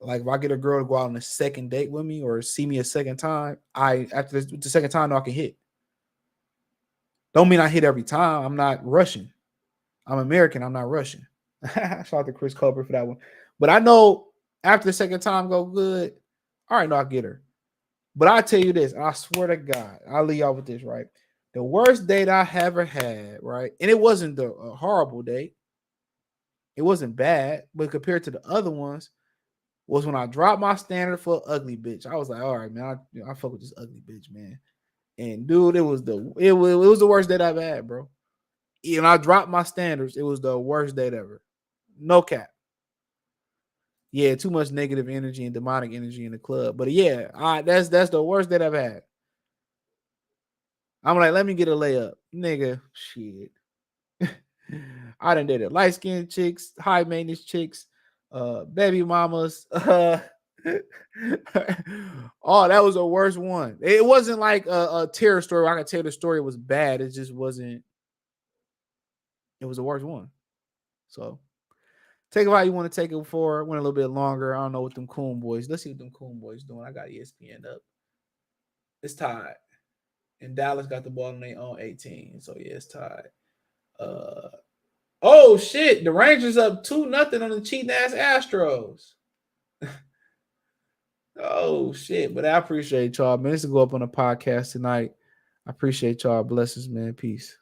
like if I get a girl to go out on a second date with me or see me a second time, after the second time, I can hit. Don't mean I hit every time. I'm not rushing. I'm American. I'm not rushing. Shout out to Chris Colbert for that one. But I know after the second time go good, all right, no, I'll get her. But I'll tell you this, I swear to God, I'll leave y'all with this, right? The worst date I ever had, right? And it wasn't a horrible date. It wasn't bad, but compared to the other ones, was when I dropped my standard for ugly bitch. I was like, all right, man, I fuck with this ugly bitch, man. And dude, it was the worst date I've had, bro. And I dropped my standards. It was the worst date ever. No cap. Yeah, too much negative energy and demonic energy in the club. But yeah, that's the worst date I've had. I'm like, let me get a layup. Nigga, shit. I done dated light-skinned chicks, high maintenance chicks, baby mamas. Oh, that was the worst one. It wasn't like a terror story where I can tell the story was bad. It just wasn't. It was the worst one. So take it how you want to take it for. Went a little bit longer. I don't know what them Coon boys. Let's see what them Coon boys doing. I got ESPN up. It's tied. And Dallas got the ball in their own 18. So yeah, it's tied. Oh shit. The Rangers up 2-0 on the cheating ass Astros. Oh shit. But I appreciate y'all, man. This will go up on a podcast tonight. I appreciate y'all. Blessings, man. Peace.